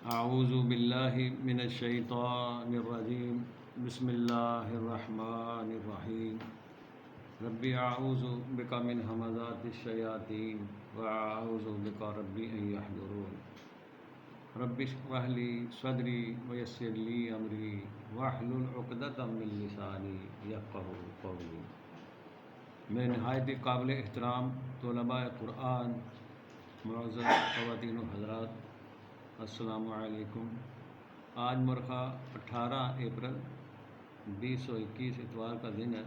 اعوذ باللہ من الشیطان الرجیم بسم اللہ الرحمن الرحیم ربی اعوذ بک من همزات الشیاطین واعوذ بک ربی ان یحضرون رب اشرح لی صدری ویسر لی امری واحلل عقدۃ من لسانی یفقهوا قولی۔ میرے نہایت قابل احترام طلباء قرآن، معزز خواتین و حضرات، السلام علیکم۔ آج مرخہ 18 اپریل 2021 اتوار کا دن ہے،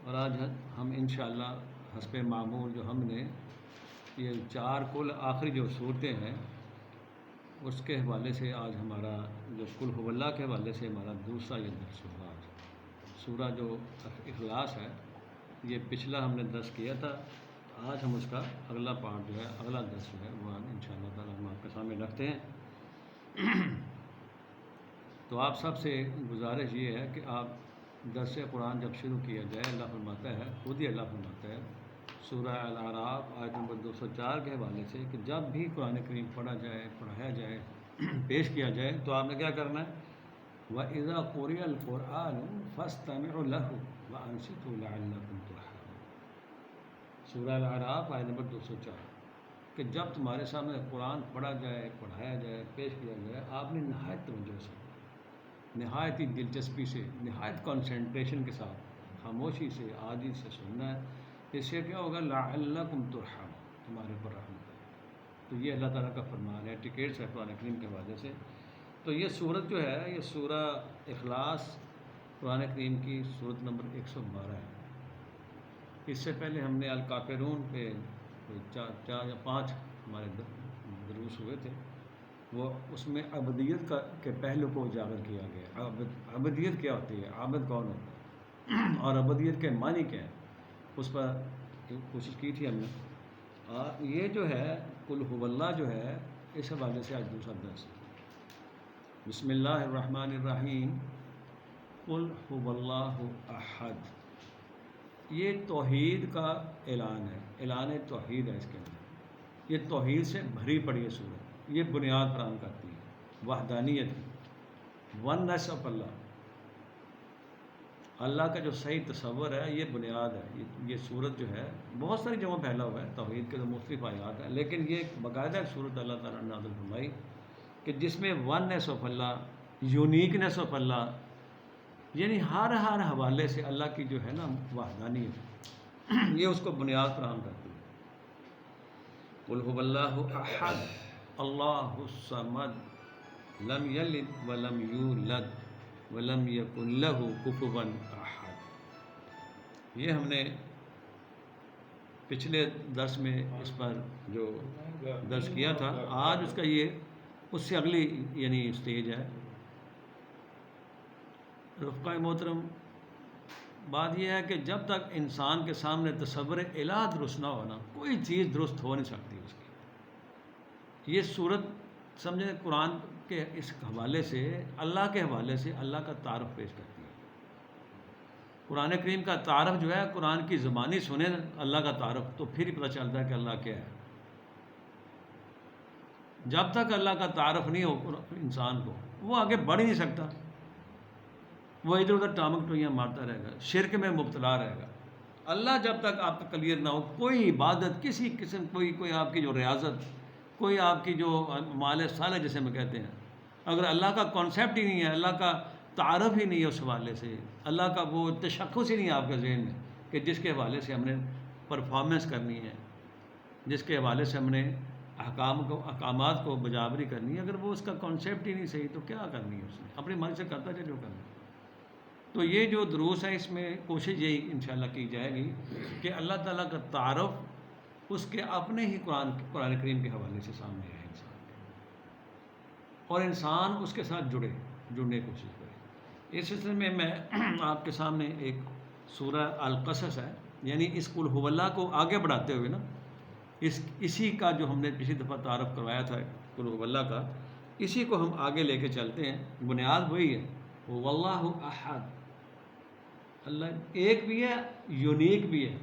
اور آج ہم انشاءاللہ حسب معمول جو ہم نے یہ 4 کل آخری جو صورتیں ہیں اس کے حوالے سے آج ہمارا جو قل هو اللہ کے حوالے سے ہمارا دوسرا یہ درس ہوگا۔ سورہ جو اخلاص ہے یہ پچھلا ہم نے درس کیا تھا، آج ہم اس کا اگلا پارٹ جو ہے اگلا درس جو ہے وہ انشاءاللہ تعالی ہم آپ کے سامنے رکھتے ہیں۔ تو آپ سب سے گزارش یہ ہے کہ آپ درس قرآن جب شروع کیا جائے، اللہ فرماتا ہے، خود ہی اللہ فرماتا ہے سورہ الاعراف آیت نمبر 204 کے حوالے سے کہ جب بھی قرآن کریم پڑھا جائے، پڑھایا جائے، پیش کیا جائے تو آپ نے کیا کرنا ہے؟ وَإِذَا قُرِئَ الْقُرْآنُ فَاسْتَمِعُوا لَهُ وَأَنصِتُوا لَعَلَّكُمْ تُرْحَمُونَ۔ سورہ الاعراف آیت نمبر 204 کہ جب تمہارے سامنے قرآن پڑھا جائے، پڑھایا جائے، پیش کیا جائے، آپ نے نہایت توجہ سے، نہایت ہی دلچسپی سے، نہایت کنسنٹریشن کے ساتھ، خاموشی سے، عاجزی سے سننا ہے۔ اس سے کیا ہوگا؟ لعلکم ترحمون، تمہارے پر رحمت ہے۔ تو یہ اللہ تعالیٰ کا فرمان ہے، ٹکیٹس ہے قرآن کریم کے حوالے سے۔ تو یہ صورت جو ہے، یہ سورہ اخلاص قرآن کریم کی صورت نمبر 112 ہے۔ اس سے پہلے ہم نے الکافرون پہ 4 یا 5 ہمارے دروس ہوئے تھے، وہ اس میں عبدیت کے پہلو کو اجاگر کیا گیا۔ عبدیت کیا ہوتی ہے، عابد کون ہوتا ہے، اور عبدیت کے معنی کیا ہے، اس پر کوشش کی تھی ہم نے۔ یہ جو ہے قل هو اللہ جو ہے، اس حوالے سے آج دوسرا درس ہے۔ بسم اللہ الرحمن الرحیم، قل هو اللہ احد۔ یہ توحید کا اعلان ہے، اعلان توحید ہے اس کے اندر۔ یہ توحید سے بھری پڑی ہے سورت، یہ بنیاد فراہم کرتی ہے وحدانیت کی، ونس آف اللہ، اللہ کا جو صحیح تصور ہے، یہ بنیاد ہے۔ یہ سورت جو ہے بہت ساری جگہوں پھیلا ہوا ہے، توحید کے تو مختلف آیات ہیں، لیکن یہ باقاعدہ سورت اللہ تعالیٰ نے نازل فرمائی کہ جس میں oneness of Allah, uniqueness of Allah, یعنی ہر حوالے سے اللہ کی جو ہے نا وحدانیت، یہ اس کو بنیاد فراہم کرتی ہے۔ قل هو اللہ احد اللہ الصمد لم یلد ولم یولد ولم یکن لہ کفوا احد۔ یہ ہم نے پچھلے درس میں اس پر جو درس کیا تھا، آج اس کا یہ اس سے اگلی یعنی سٹیج ہے۔ رفقائے محترم، بات یہ ہے کہ جب تک انسان کے سامنے تصور الہ درست نہ ہونا، کوئی چیز درست ہو نہیں سکتی اس کی۔ یہ صورت سمجھیں قرآن کے اس حوالے سے، اللہ کے حوالے سے اللہ کا تعارف پیش کرتی ہے۔ قرآن کریم کا تعارف جو ہے، قرآن کی زبانی سنیں اللہ کا تعارف، تو پھر ہی پتہ چلتا ہے کہ اللہ کیا ہے۔ جب تک اللہ کا تعارف نہیں ہو انسان کو، وہ آگے بڑھ ہی نہیں سکتا، وہ ادھر ادھر ٹامک ٹوئیاں مارتا رہے گا، شرک میں مبتلا رہے گا۔ اللہ جب تک آپ کا کلیئر نہ ہو، کوئی عبادت کسی قسم، کوئی آپ کی جو ریاضت، کوئی آپ کی جو اعمال صالح جسے ہم کہتے ہیں، اگر اللہ کا کانسیپٹ ہی نہیں ہے، اللہ کا تعارف ہی نہیں ہے، اس حوالے سے اللہ کا وہ تشخص ہی نہیں ہے آپ کے ذہن میں کہ جس کے حوالے سے ہم نے پرفارمنس کرنی ہے، جس کے حوالے سے ہم نے احکامات کو بجاوری کرنی ہے، اگر وہ اس کا کانسیپٹ ہی نہیں صحیح تو کیا کرنی ہے اس نے؟ اپنی من سے کرتا چلے جو کرنا ہے۔ تو یہ جو دروس ہے، اس میں کوشش یہی انشاءاللہ کی جائے گی کہ اللہ تعالیٰ کا تعارف اس کے اپنے ہی قرآن کریم کے حوالے سے سامنے آئے انسان کے، اور انسان اس کے ساتھ جڑنے کی کوشش کرے۔ اس سلسلے میں آپ کے سامنے ایک سورہ القصص ہے، یعنی اس قل هو اللہ کو آگے بڑھاتے ہوئے نا، اسی کا جو ہم نے پچھلی دفعہ تعارف کروایا تھا قل هو اللہ کا، اسی کو ہم آگے لے کے چلتے ہیں۔ بنیاد وہی ہے، هو اللہ احد، اللہ ایک بھی ہے، یونیک بھی ہے،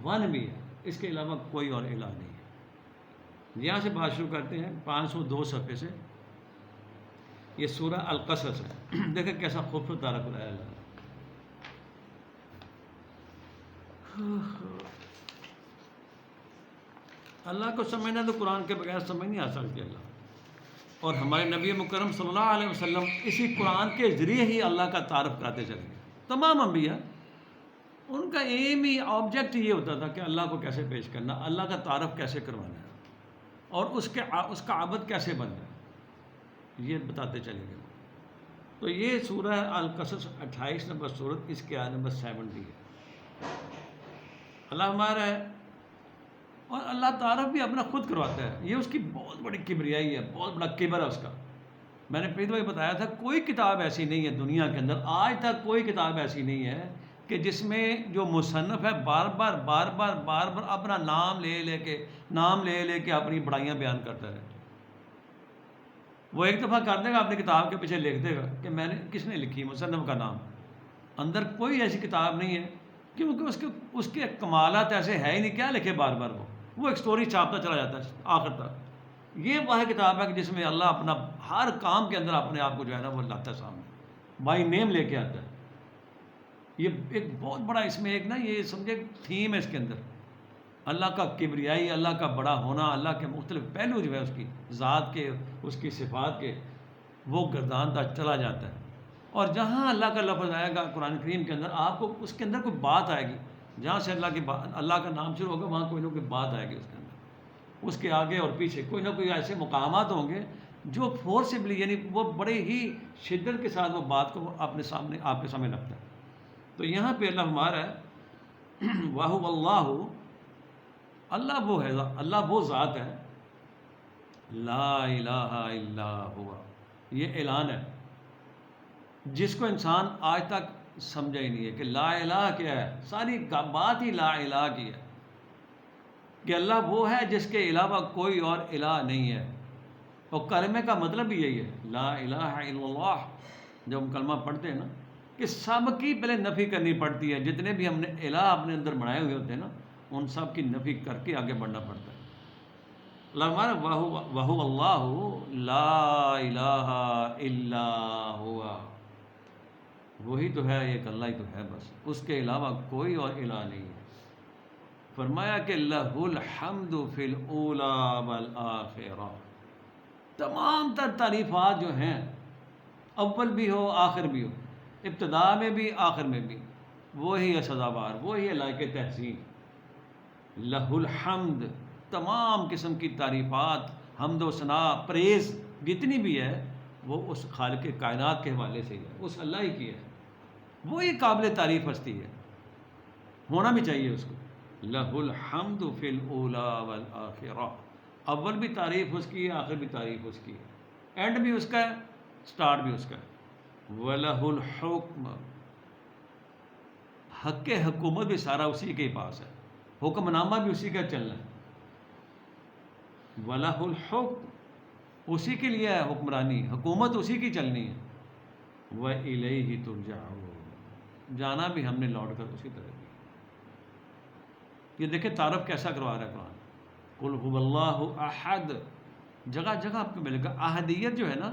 ون بھی ہے، اس کے علاوہ کوئی اور الہ نہیں ہے۔ یہاں سے بات شروع کرتے ہیں 502 صفحے سے۔ یہ سورہ القصص ہے. دیکھیں کیسا خوبصورت تعارف کرایا اللہ نے. اللہ کو سمجھنا تو قرآن کے بغیر سمجھ نہیں آ سکتی اللہ. اور ہمارے نبی مکرم صلی اللہ علیہ وسلم اسی قرآن کے ذریعے ہی اللہ کا تعارف کراتے چلے گئے. تمام انبیاء ان کا ایم ہی آبجیکٹ یہ ہوتا تھا کہ اللہ کو کیسے پیش کرنا، اللہ کا تعارف کیسے کروانا ہے، اور اس کا عابد کیسے بننا ہے، یہ بتاتے چلے گئے. تو یہ سورہ القصص 28 نمبر سورت، اس کی آیت نمبر 70 ہے. اللہ ہمارا ہے، اور اللہ تعارف بھی اپنا خود کرواتا ہے. یہ اس کی بہت بڑی کبریائی ہے، بہت بڑا کبر ہے اس کا. میں نے پہلے بتایا تھا کوئی کتاب ایسی نہیں ہے دنیا کے اندر، آج تک کوئی کتاب ایسی نہیں ہے کہ جس میں جو مصنف ہے بار بار اپنا نام لے کے اپنی بڑائیاں بیان کرتا رہے. وہ ایک دفعہ کر دے گا اپنی کتاب کے پیچھے لکھ دے گا کہ میں نے کس نے لکھی، مصنف کا نام. اندر کوئی ایسی کتاب نہیں ہے، کیونکہ اس کے کمالات ایسے ہے ہی نہیں. کیا لکھے بار بار وہ ایک سٹوری چھاپتا چلا جاتا ہے آخر تک. یہ وہ کتاب ہے کہ جس میں اللہ اپنا ہر کام کے اندر اپنے آپ کو جو ہے نا وہ لاتا ہے سامنے، بائی نیم لے کے آتا ہے. یہ ایک بہت بڑا اس میں ایک نا یہ سمجھے تھیم ہے اس کے اندر. اللہ کا کبریائی، اللہ کا بڑا ہونا، اللہ کے مختلف پہلو جو ہے اس کی ذات کے، اس کی صفات کے، وہ گردانتا چلا جاتا ہے. اور جہاں اللہ کا لفظ آئے گا قرآن کریم کے اندر، آپ کو اس کے اندر کوئی بات آئے گی. جہاں سے اللہ کا نام شروع ہوگا وہاں کوئی نہ کوئی بات آئے گی اس کے اندر. اس کے آگے اور پیچھے کوئی نہ کوئی ایسے مقامات ہوں گے جو فورسبلی، یعنی وہ بڑے ہی شدت کے ساتھ وہ بات کو آپ کے سامنے رکھتا ہے. تو یہاں پہ اللہ ہمارا ہے واہ اللہ، اللہ وہ ہے، اللہ وہ ذات ہے، لا الہ الا ہوا. یہ اعلان ہے جس کو انسان آج تک سمجھا ہی نہیں ہے کہ لا الہ کیا ہے. ساری بات ہی لا الہ کی ہے کہ اللہ وہ ہے جس کے علاوہ کوئی اور الہ نہیں ہے. اور کلمے کا مطلب بھی یہی ہے، لا الہ الا اللہ. جب ہم کلمہ پڑھتے ہیں نا کہ سب کی پہلے نفی کرنی پڑتی ہے. جتنے بھی ہم نے الہ اپنے اندر بنائے ہوئے ہوتے ہیں نا ان سب کی نفی کر کے آگے بڑھنا پڑتا ہے. اللہ ہمارا وہو اللہ لا الہ الا ہوا، وہی تو ہے، ایک اللہ ہی تو ہے بس، اس کے علاوہ کوئی اور الہ نہیں ہے. فرمایا کہ لہ الحمد فی الاولی والآخرہ. تمام تر تعریفات جو ہیں، اول بھی ہو آخر بھی ہو، ابتدا میں بھی آخر میں بھی، وہی ہے سزاوار، وہی ہے لائق تحسین. لہ الحمد، تمام قسم کی تعریفات، حمد و ثنا، پریز جتنی بھی ہے وہ اس خالق کائنات کے حوالے سے ہی ہے، اس اللہ ہی کی ہے. وہی قابل تعریف ہستی ہے، ہونا بھی چاہیے اس کو. لہ الحمد فی الاولی والآخرہ، اول بھی تعریف اس کی ہے، آخر بھی تعریف اس کی ہے، اینڈ بھی اس کا ہے، سٹارٹ بھی اس کا ہے. وَلَهُ الْحُكْمُ، حق حکومت بھی سارا اسی کے پاس ہے، حکم نامہ بھی اسی کا چلنا ہے. وَلَهُ الْحُكْمُ، اسی کے لیے ہے حکمرانی، حکومت اسی کی چلنی ہے. وَإِلَيْهِ تُرْجَعُونَ، جانا بھی ہم نے لوٹ کر اسی طرح. یہ دیکھیں تعارف کیسا کروا رہا ہے قرآن. قُلْ هُوَ اللَّهُ أَحَدٌ، جگہ جگہ آپ کو ملے گا. احدیت جو ہے نا،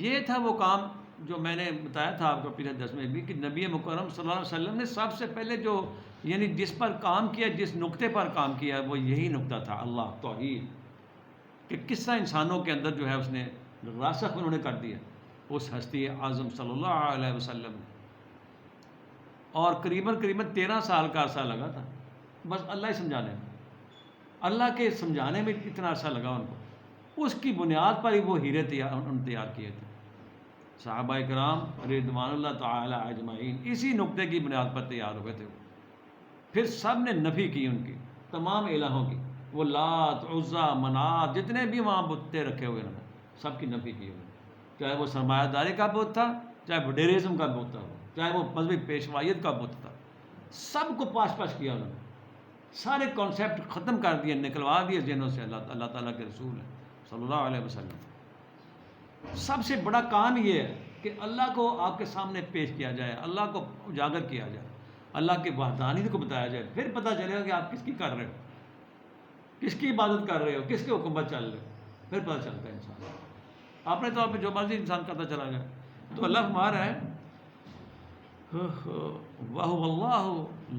یہ تھا وہ کام جو میں نے بتایا تھا آپ کو پچھلے درس میں بھی کہ نبی مکرم صلی اللہ علیہ وسلم نے سب سے پہلے جو یعنی جس پر کام کیا، جس نقطے پر کام کیا وہ یہی نقطہ تھا، اللہ توحید. کہ کس طرح انسانوں کے اندر جو ہے اس نے راسخ انہوں نے کر دیا اس ہستی اعظم صلی اللہ علیہ وسلم. اور قریباً 13 سال کا عرصہ لگا تھا بس اللہ ہی سمجھانے میں، اللہ کے سمجھانے میں اتنا عرصہ لگا ان کو. اس کی بنیاد پر ہی وہ ہیرے تیار کیے تھے صحابہ کرام رضوان اللہ تعالی اجمعین. اسی نقطے کی بنیاد پر تیار ہوئے تھے. پھر سب نے نفی کی ان کی تمام الہوں کی، وہ لات عزا منات جتنے بھی وہاں بتیں رکھے ہوئے انہوں نے سب کی نفی کی. چاہے وہ سرمایہ داری کا بت تھا، چاہے وڈیرزم کا بت تھا، چاہے وہ مذہبی پیشوائیت کا بت تھا، سب کو پاش کیا انہوں نے. سارے کانسیپٹ ختم کر دیے، نکلوا دیے ذہنوں سے. اللہ تعالیٰ کے رسول ہیں صلی اللہ علیہ وسلم. سب سے بڑا کام یہ ہے کہ اللہ کو آپ کے سامنے پیش کیا جائے، اللہ کو اجاگر کیا جائے، اللہ کے وحدانیت کو بتایا جائے. پھر پتہ چلے گا کہ آپ کس کی کر رہے ہو، کس کی عبادت کر رہے ہو، کس کے حکم پر چل رہے ہو. پھر پتہ چلتا ہے انسان. اپنے طور پہ جو مرضی انسان کرتا چلا جائے. تو اللہ فرما رہا ہے وَهُوَ اللَّهُ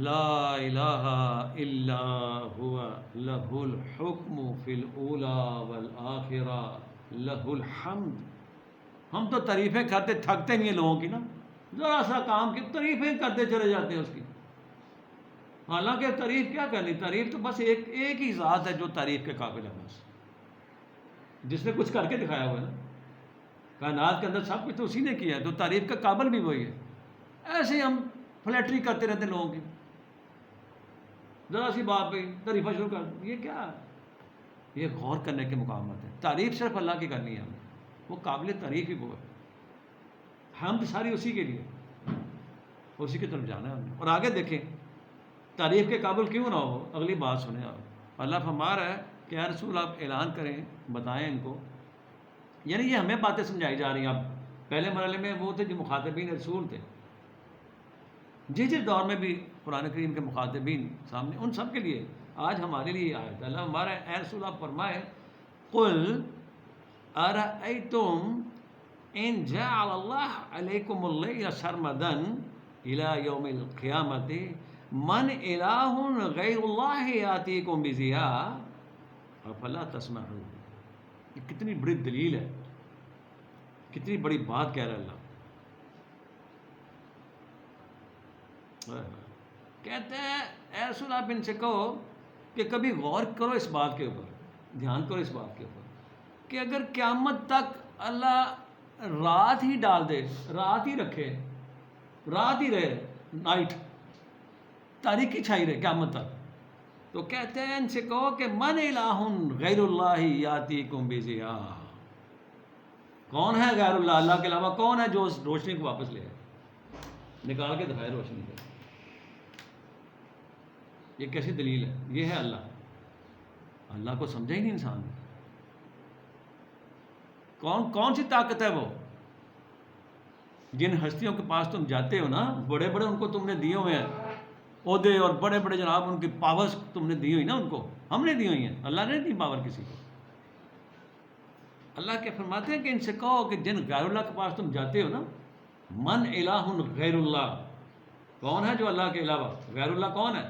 لَا إِلَٰهَ إِلَّا هُوَ لَهُ الْحُكْمُ فِي الْأُولَىٰ وَالْآخِرَةِ لَهُ الْحَمْدُ. ہم تو تعریفیں کرتے تھکتے نہیں ہیں لوگوں کی نا، ذرا سا کام کی تعریفیں کرتے چلے جاتے ہیں اس کی. حالانکہ تعریف کیا کرنی، تعریف تو بس ایک ہی ذات ہے جو تعریف کے قابل ہے، بس جس نے کچھ کر کے دکھایا ہوا ہے نا. کائنات کے اندر سب کچھ تو اسی نے کیا ہے، تو تعریف کا قابل بھی وہی ہے. ایسے ہی ہم فلیٹری کرتے رہتے ہیں لوگوں کی، ذرا سی بات پہ تعریفیں شروع کر دیں. یہ کیا ہے؟ یہ غور کرنے کے مقامات ہے. تعریف صرف اللہ کی کرنی ہے ہمیں، وہ قابل تعریف ہی وہ ہے. حمد ساری اسی کے لیے، اسی کی طرف جانا ہے ہم نے. اور آگے دیکھیں تعریف کے قابل کیوں نہ ہو، اگلی بات سنیں آپ. اللہ فرما رہا ہے کہ اے رسول آپ اعلان کریں، بتائیں ان کو. یعنی یہ ہمیں باتیں سمجھائی جا رہی ہیں. اب پہلے مرحلے میں وہ تھے جو مخاطبین رسول تھے، جس دور میں بھی قرآن کریم کے مخاطبین سامنے، ان سب کے لیے آج ہمارے لیے آیت ہے. اللہ ہمارا اے رسول آپ فرمائے قل ارأیتم ان جعل اللہ علیکم اللیل سرمدا الی یوم القیامت من الہ غیر اللہ یاتیکم بضیاء افلا تسمعون. یہ کتنی بڑی دلیل ہے، کتنی بڑی بات کہہ رہا ہے اللہ. کہتے ہیں اے رسول آپ ان سے کہو کہ کبھی غور کرو اس بات کے اوپر، دھیان کرو اس بات کے اوپر کہ اگر قیامت تک اللہ رات ہی ڈال دے، رات ہی رکھے، رات ہی رہے، نائٹ تاریکی چھائی رہے قیامت تک، تو کہتے ہیں ان سے کہو کہ من الہ غیر اللہ یاتیکم بضیاء. کون ہے غیر اللہ، اللہ کے علاوہ کون ہے جو اس روشنی کو واپس لے آئے، نکال کے دکھائے روشنی کو. یہ کیسی دلیل ہے؟ یہ ہے اللہ. اللہ کو سمجھا ہی نہیں انسان نے. کون سی طاقت ہے وہ؟ جن ہستیوں کے پاس تم جاتے ہو نا، بڑے بڑے ان کو تم نے دیے ہوئے ہیں عہدے، اور بڑے بڑے جناب ان کی پاورز تم نے دی ہوئی نا، ان کو ہم نے دی ہوئی ہیں، اللہ نے نہیں دی پاور کسی کو. اللہ کے فرماتے ہیں کہ ان سے کہو کہ جن غیر اللہ کے پاس تم جاتے ہو نا، من الہ غیر اللہ، کون ہے جو اللہ کے علاوہ، غیر اللہ کون ہے؟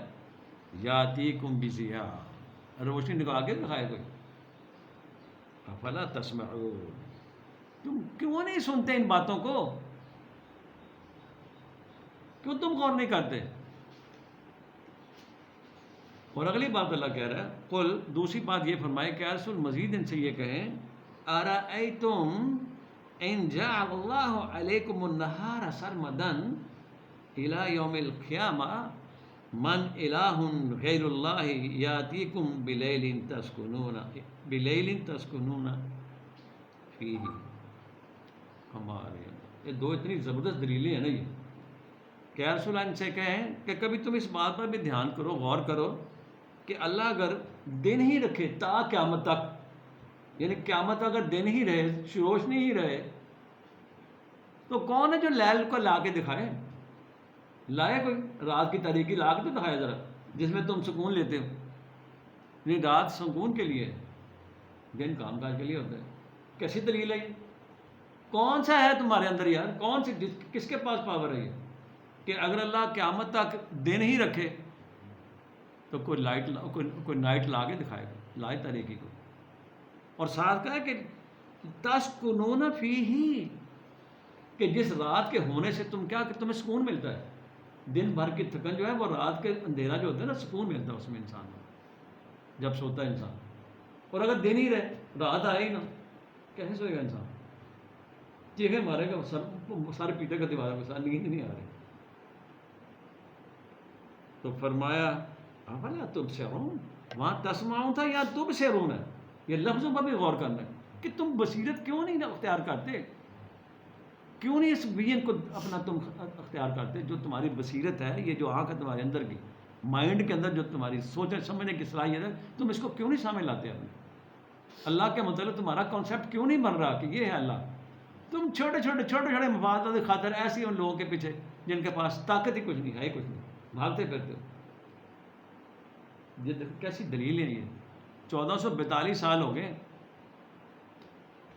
یاتیکم بضیاء، روشنی نکال کے دکھائے کوئی. افلا تسمعون، تم کیوں نہیں سنتے ان باتوں کو؟ کیوں تم غور نہیں کرتے؟ اور اگلی بات اللہ کہہ رہا ہے قل، دوسری بات یہ فرمائے کہ رسول مزید ان سے یہ کہیں ارأیتم ان جعل اللہ علیکم النہار سرمدا الی یوم القیامہ من الہ غیر اللہ یاتیکم بلیل تسکنون فیہ. ہمارے یہ دو اتنی زبردست دلیلیں ہیں نا یہ کہ رسول ان سے کہیں کہ کبھی تم اس بات پر بھی دھیان کرو، غور کرو کہ اللہ اگر دن ہی رکھے تا قیامت تک، یعنی قیامت اگر دن ہی رہے، روشنی ہی رہے، تو کون ہے جو لیل کو لا کے دکھائے؟ لائے کوئی رات کی تاریکی لا کے تو دکھائے ذرا، جس میں تم سکون لیتے ہو. نہیں، رات سکون کے لیے، دن کام کاج کے لیے ہوتا ہے. کیسی دلیل ہے یہ؟ کون سا ہے تمہارے اندر یار، کون سی کس کے پاس پاور ہے یہ کہ اگر اللہ قیامت تک دن ہی رکھے تو کوئی نائٹ لا کے دکھائے گا، لائٹ تاریکی کو. اور ساتھ کہا کہ تسکنون فیہ، کہ جس رات کے ہونے سے تم کیا کہ تمہیں سکون ملتا ہے. دن بھر کی تھکن جو ہے وہ رات کے اندھیرا جو ہوتا ہے نا، سکون ملتا ہے اس میں انسان کو جب سوتا ہے انسان. اور اگر دن ہی رہے، رات آئے ہی نا، کیسے سوئے گا انسان؟ چیخے مارے گا، سر پیٹے گا دیواروں کے ساتھ، نیند نہیں آ رہی. تو فرمایا افلا تبصرون، وہاں تسمعون تھا، یہاں تبصرون ہے. یہ لفظوں پر بھی غور کرنا ہے کہ تم بصیرت کیوں نہیں اختیار کرتے، کیوں نہیں اس ویژن کو اپنا تم اختیار کرتے. جو تمہاری بصیرت ہے، یہ جو آنکھ ہے تمہارے اندر کی، مائنڈ کے اندر جو تمہاری سوچنے سمجھنے کی صلاحیت ہے، تم اس کو کیوں نہیں سامنے لاتے اپنے؟ اللہ کے متعلق تمہارا کانسیپٹ کیوں نہیں بن رہا کہ یہ ہے اللہ؟ تم چھوٹے چھوٹے مفادات کی خاطر ایسے ان لوگوں کے پیچھے جن کے پاس طاقت ہی کچھ نہیں ہے، کچھ نہیں، بھاگتے پھرتے ہو. یہ کیسی دلیل ہے یہ؟ 1442 سال ہو گئے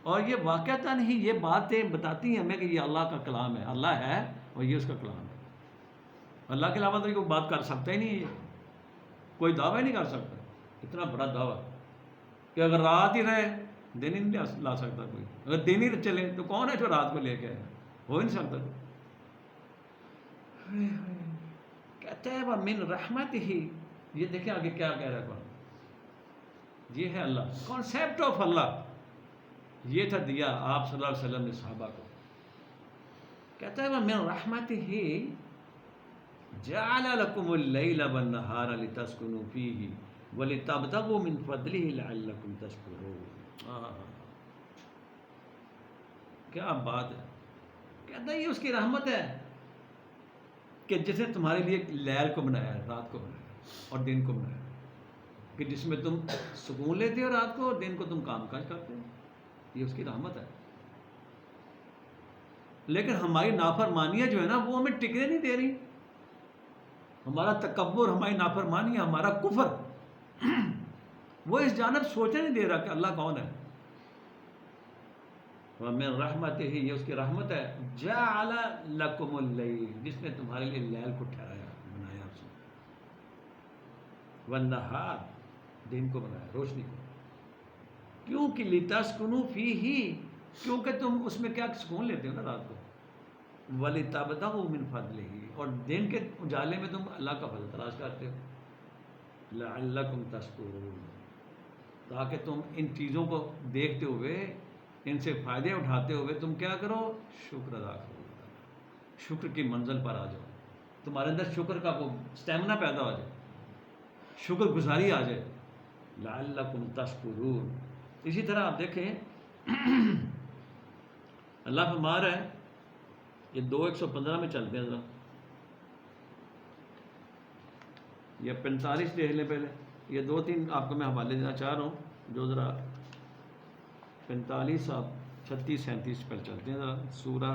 اور یہ واقعتاً ہی یہ باتیں بتاتی ہیں ہمیں کہ یہ اللہ کا کلام ہے، اللہ ہے اور یہ اس کا کلام ہے. اللہ کے علاوہ تو کوئی بات کر سکتا ہی نہیں ہے، کوئی دعویٰ نہیں کر سکتا. اتنا بڑا دعویٰ کہ اگر رات ہی رہے دن ہی نہیں لا سکتا کوئی. اگر دن ہی چلے تو کون ہے جو رات کو لے کے آئے؟ ہو ہی نہیں سکتا کوئی. کہتا ہے وَمِن رحمتہ. یہ دیکھیں آگے کیا کہہ رہا ہے قرآن. یہ ہے اللہ، کانسیپٹ آف اللہ یہ تھا دیا آپ صلی اللہ علیہ وسلم نے صحابہ کو. کہتا ہے وَمِن رحمتہ جعل لكم الليل والنهار لتسكنوا فيه ولتبتغوا من فضله لعلكم تشكرون. کیا بات ہے. کہتا ہے یہ اس کی رحمت ہے کہ جس نے تمہارے لیے لیل کو بنایا ہے، رات کو بنایا ہے اور دن کو بنایا ہے، کہ جس میں تم سکون لیتے ہو رات کو اور دن کو تم کام کاج کرتے ہو. یہ اس کی رحمت ہے. لیکن ہماری نافرمانیاں جو ہے نا وہ ہمیں ٹکنے نہیں دے رہی. ہمارا تکبر، ہماری نافرمانی، ہمارا کفر وہ اس جانب سوچنے نہیں دے رہا کہ اللہ کون ہے. وَمِن رحمتہ یہ اس کی رحمت ہے. جعل لکم اللیل جس نے تمہارے لیے لیل کو ٹھہرایا، بنایا اس نے. والنہار دن کو بنایا، روشنی کو. کیوں کہ لتسکنوا فیہ کیونکہ تم اس میں کیا سکون لیتے ہو نا رات کو. وَلِتَبْتَغُوا مِنْ فَضْلِهِ اور دن کے اجالے میں تم اللہ کا فضل تلاش کرتے ہو. لَعَلَّكُمْ تَشْكُرُونَ تاکہ تم ان چیزوں کو دیکھتے ہوئے، ان سے فائدے اٹھاتے ہوئے تم کیا کرو؟ شکر ادا کرو. شکر کی منزل پر آ جاؤ. تمہارے اندر شکر کا وہ اسٹیمنا پیدا ہو جائے، شکر گزاری آ جائے. لَعَلَّكُمْ تَشْكُرُونَ. اسی طرح آپ دیکھیں اللہ فرما رہا ہے، یہ 2:115 میں چلتے ہیں ذرا. یہ 45 دیکھ لیں پہلے. یہ 2-3 آپ کو میں حوالے دینا چاہ رہا ہوں جو ذرا 45 آپ 36-37 پر چلتے ہیں ذرا. سورہ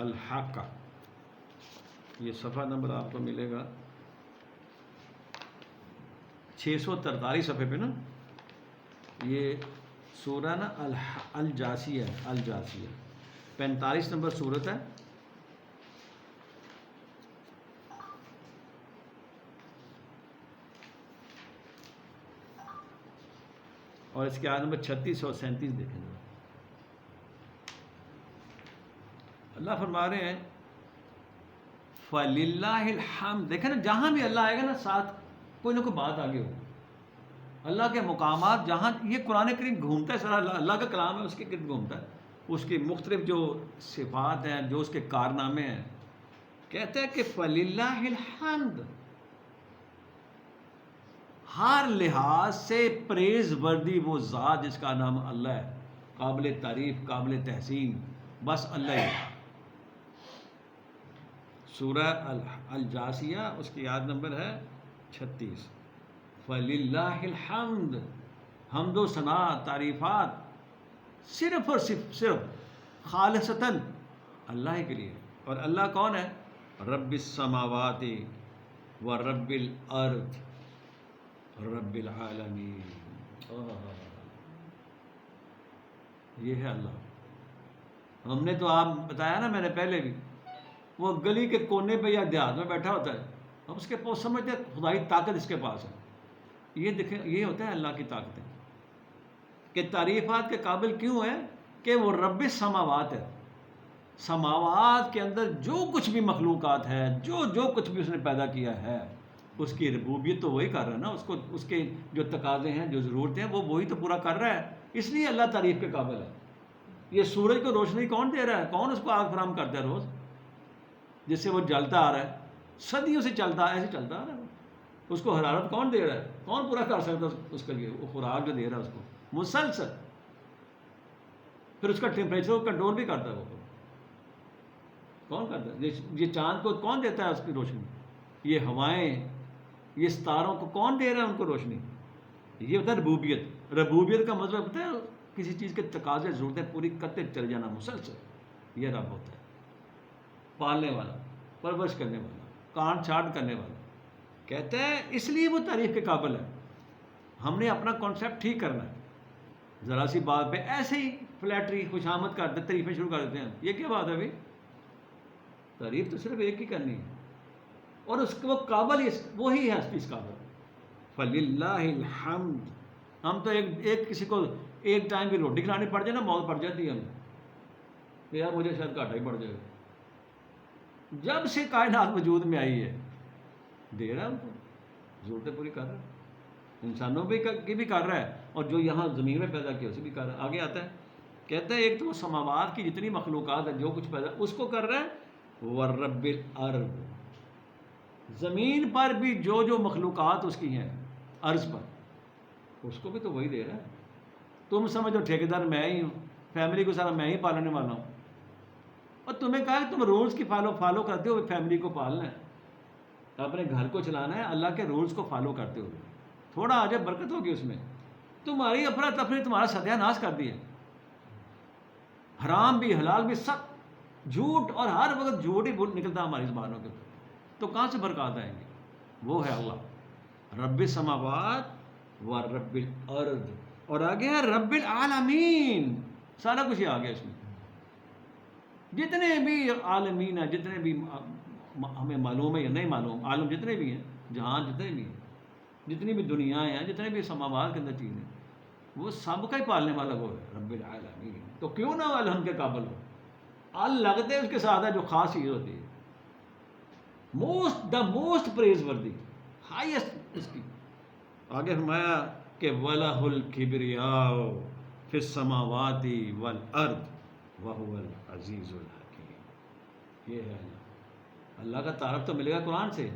الحاقہ، یہ صفحہ نمبر آپ کو ملے گا 643 صفحے پہ نا. یہ سورہ نا الجاسیہ، الجاسیہ 45 نمبر سورت ہے. اور اس کے آیت نمبر 36 اور 37 دیکھیں گے. اللہ فرما رہے ہیں فَلِلَّهِ الْحَمْدُ. دیکھیں نا جہاں بھی اللہ آئے گا نا ساتھ کوئی نہ کوئی بات آگے ہو. اللہ کے مقامات جہاں یہ قرآن کریم گھومتا ہے، سارا اللہ کا کلام ہے اس کے گرد گھومتا ہے. اس کی مختلف جو صفات ہیں، جو اس کے کارنامے ہیں. کہتا ہے کہ فَلِلَّهِ الْحَمْدُ ہر لحاظ سے پریز وردی وہ ذات جس کا نام اللہ ہے، قابل تعریف، قابل تحسین، بس اللہ ہے. سورہ الجاسیہ اس کی آیت نمبر ہے 36. فَلِلَّهِ الْحَمْدُ حمد و ثنا، تعریفات صرف اور صرف خالصتاً اللہ کے لیے. اور اللہ کون ہے؟ رب السماوات و رب الارض رب العالمین. یہ ہے اللہ. ہم نے تو آپ بتایا نا میں نے پہلے بھی، وہ گلی کے کونے پہ یا دیہات میں بیٹھا ہوتا ہے، ہم اس کے پاس سمجھتے ہیں خدائی طاقت اس کے پاس ہے. یہ دیکھیں یہ ہوتا ہے اللہ کی طاقتیں کہ تعریفات کے قابل کیوں ہے کہ وہ رب السماوات ہے. سماوات کے اندر جو کچھ بھی مخلوقات ہے، جو کچھ بھی اس نے پیدا کیا ہے، اس کی ربوبیت تو وہی کر رہا ہے نا. اس کو اس کے جو تقاضے ہیں، جو ضرورتیں ہیں، وہ وہی تو پورا کر رہا ہے. اس لیے اللہ تعریف کے قابل ہے. یہ سورج کو روشنی کون دے رہا ہے؟ کون اس کو آگ فراہم کرتا ہے روز، جس سے وہ جلتا آ رہا ہے، صدیوں سے چلتا ہے، ایسے چلتا آ رہا ہے. اس کو حرارت کون دے رہا ہے؟ کون پورا کر سکتا ہے اس کے لیے؟ وہ خوراک جو دے رہا ہے اس کو مسلسل. پھر اس کا ٹیمپریچر کو کنٹرول بھی کرتا ہے. وہ کون کرتا ہے؟ یہ چاند کو کون دیتا ہے اس کی روشنی؟ یہ ہوائیں، یہ ستاروں کو کون دے رہا ہے ان کو روشنی؟ یہ ہوتا ہے ربوبیت. ربوبیت کا مطلب ہوتا ہے کسی چیز کے تقاضے، ضرورتیں پوری کرتے چل جانا مسلسل. یہ رب ہوتا ہے، پالنے والا، پرورش کرنے والا، کانٹ چھانٹ کرنے والا. کہتے ہیں اس لیے وہ تعریف کے قابل ہے. ہم نے اپنا کانسیپٹ ٹھیک کرنا ہے. ذرا سی بات پہ ایسے ہی فلیٹری خوشامد کرتے تعریفیں شروع کر دیتے ہیں. یہ کیا بات ہے بھائی؟ تعریف تو صرف ایک ہی کرنی ہے، اور اس کو وہ قابل ہی وہی ہے اس قابل. فللہ الحمد. ہم تو ایک کسی کو ایک ٹائم کی روٹی کھلانی پڑ جائے نا موت پڑ جاتی ہے ہمیں کہ یار مجھے شاید گھاٹا ہی پڑ جائے گا. جب سے کائنات وجود میں آئی ہے دے رہا ہے ان کو، ضرورتیں پوری کر رہا ہے. انسانوں کی بھی کر رہا ہے، اور جو یہاں زمین میں پیدا کیا اسے بھی کر رہا ہے. آگے آتا ہے کہتا ہے ایک تو وہ سماوات کی جتنی مخلوقات ہے جو کچھ پیدا اس کو کر رہا ہے، ورب الارض. زمین پر بھی جو مخلوقات اس کی ہیں عرض پر، اس کو بھی تو وہی دے رہا ہے. تم سمجھو ٹھیکیدار میں ہی ہوں، فیملی کو سارا میں ہی پالنے والا ہوں، اور تمہیں کہا کہ تم رولز کی فالو کرتے ہو، فیملی کو پالنا ہے، اپنے گھر کو چلانا ہے اللہ کے رولز کو فالو کرتے ہوئے. تھوڑا آ جائے برکت ہوگی اس میں. تمہاری افراتفری تمہارا ستیہ ناش کر دیا. حرام بھی حلال بھی سب جھوٹ، اور ہر وقت جھوٹ ہی نکلتا ہماری زبانوں کے. تو کہاں سے برکات آئیں گے؟ وہ ہے اللہ رب السماوات و رب الارض. اور آگے ہے رب العالمین. سارا کچھ ہی آ گیا اس میں. جتنے بھی عالمین ہیں، جتنے بھی ہمیں معلوم ہے یا نہیں معلوم، عالم جتنے بھی ہیں، جہان جتنے بھی ہیں، جتنی بھی دنیایں ہیں، جتنے بھی سماوات کے اندر چیزیں، وہ سب کا ہی پالنے والا وہ ہے رب العالمین. تو کیوں نہ الحمد کے قابل ہو؟ ال لگتے اس کے ساتھ ہے جو خاص چیز ہوتی ہے، موسٹ پریز وردی، ہائیسٹ اس کی. آگے فرمایا کہ وَلَهُ الْكِبْرِيَاءُ فِي السَّمَاوَاتِ وَالْأَرْضِ وَهُوَ الْعَزِيزُ الْحَكِيمُ. یہ ہے اللہ کا تعارف تو ملے گا قرآن سے.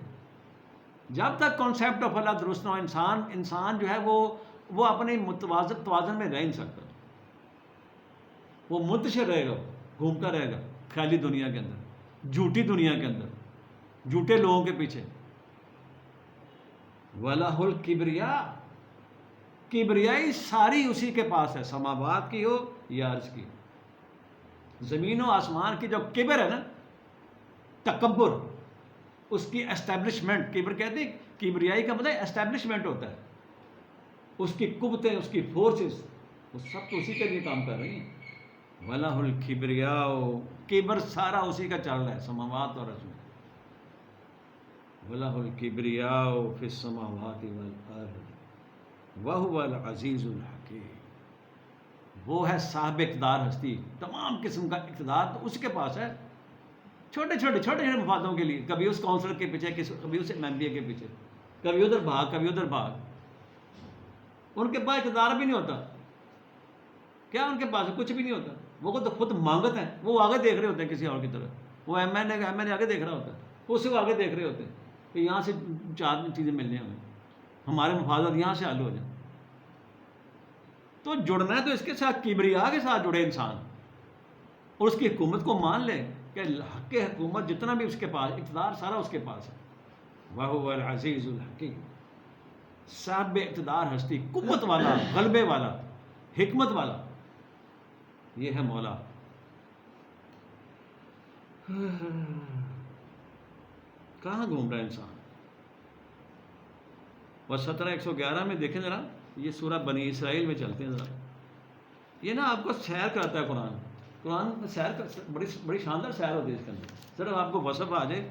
جب تک کانسیپٹ آف اللہ درست نہ ہو، انسان جو ہے وہ اپنے توازن میں رہ نہیں سکتا. وہ منتشر رہے گا، گھومتا رہے گا خیالی دنیا کے اندر، جھوٹی دنیا کے اندر، جھوٹے لوگوں کے پیچھے. وَلَهُ الْكِبْرِيَاءُ. کبریائی ساری اسی کے پاس ہے، سماوات کی ہو یا عرض کی. زمین و آسمان کی جو کبر ہے نا، تکبر، اس کی اسٹیبلشمنٹ، کبر کہتے ہیں، کبریائی کا مطلب اسٹیبلشمنٹ ہوتا ہے. اس کی قوتیں، اس کی فورسز، وہ سب تو اسی کے لیے کام کر رہی ہیں. وَلَهُ الْكِبْرِيَاءُ. کبر سارا اسی کا چل رہا ہے سماوات اور عرض میں. وَلَهُ الْكِبْرِيَاءُ فِي السَّمَاوَاتِ وَالْأَرْضِ وَهُوَ الْعَزِيزُ الْحَكِيمُ. وہ ہے صاحب اقتدار ہستی، تمام قسم کا اقتدار تو اس کے پاس ہے. چھوٹے چھوٹے مفادوں کے لیے، کبھی اس کونسلر کے پیچھے، کبھی اس ایم بی اے کے پیچھے، کبھی ادھر بھاگ، کبھی ادھر بھاگ. ان کے پاس اقتدار بھی نہیں ہوتا. کیا ان کے پاس کچھ بھی نہیں ہوتا. وہ تو خود مانگت ہیں، وہ آگے دیکھ رہے ہوتے ہیں کسی اور کی طرف. وہ ایم این اے آگے دیکھ رہا ہوتا ہے، وہ اسے آگے دیکھ رہے ہوتے ہیں کہ یہاں سے چار چیزیں ملنے ہمیں، ہمارے مفادات یہاں سے حل ہو جائیں. تو جڑنا ہے تو اس کے ساتھ کبریا کے ساتھ جڑے انسان، اور اس کی حکومت کو مان لے کہ حق حکومت جتنا بھی اس کے پاس اقتدار سارا اس کے پاس ہے. وَهُوَ الْعَزِيزُ الْحَكِيمُ. صاحب اقتدار ہستی، قوت والا، غلبے والا، حکمت والا، یہ ہے مولا. کہاں گھوم رہا ہے انسان؟ اور 17:111 میں دیکھیں ذرا، یہ سورہ بنی اسرائیل میں چلتے ہیں ذرا. یہ نا آپ کو سیر کراتا ہے قرآن میں. سیر بڑی شاندار سیر ہوتی ہے اس کے اندر. صرف آپ کو وصف آ جائے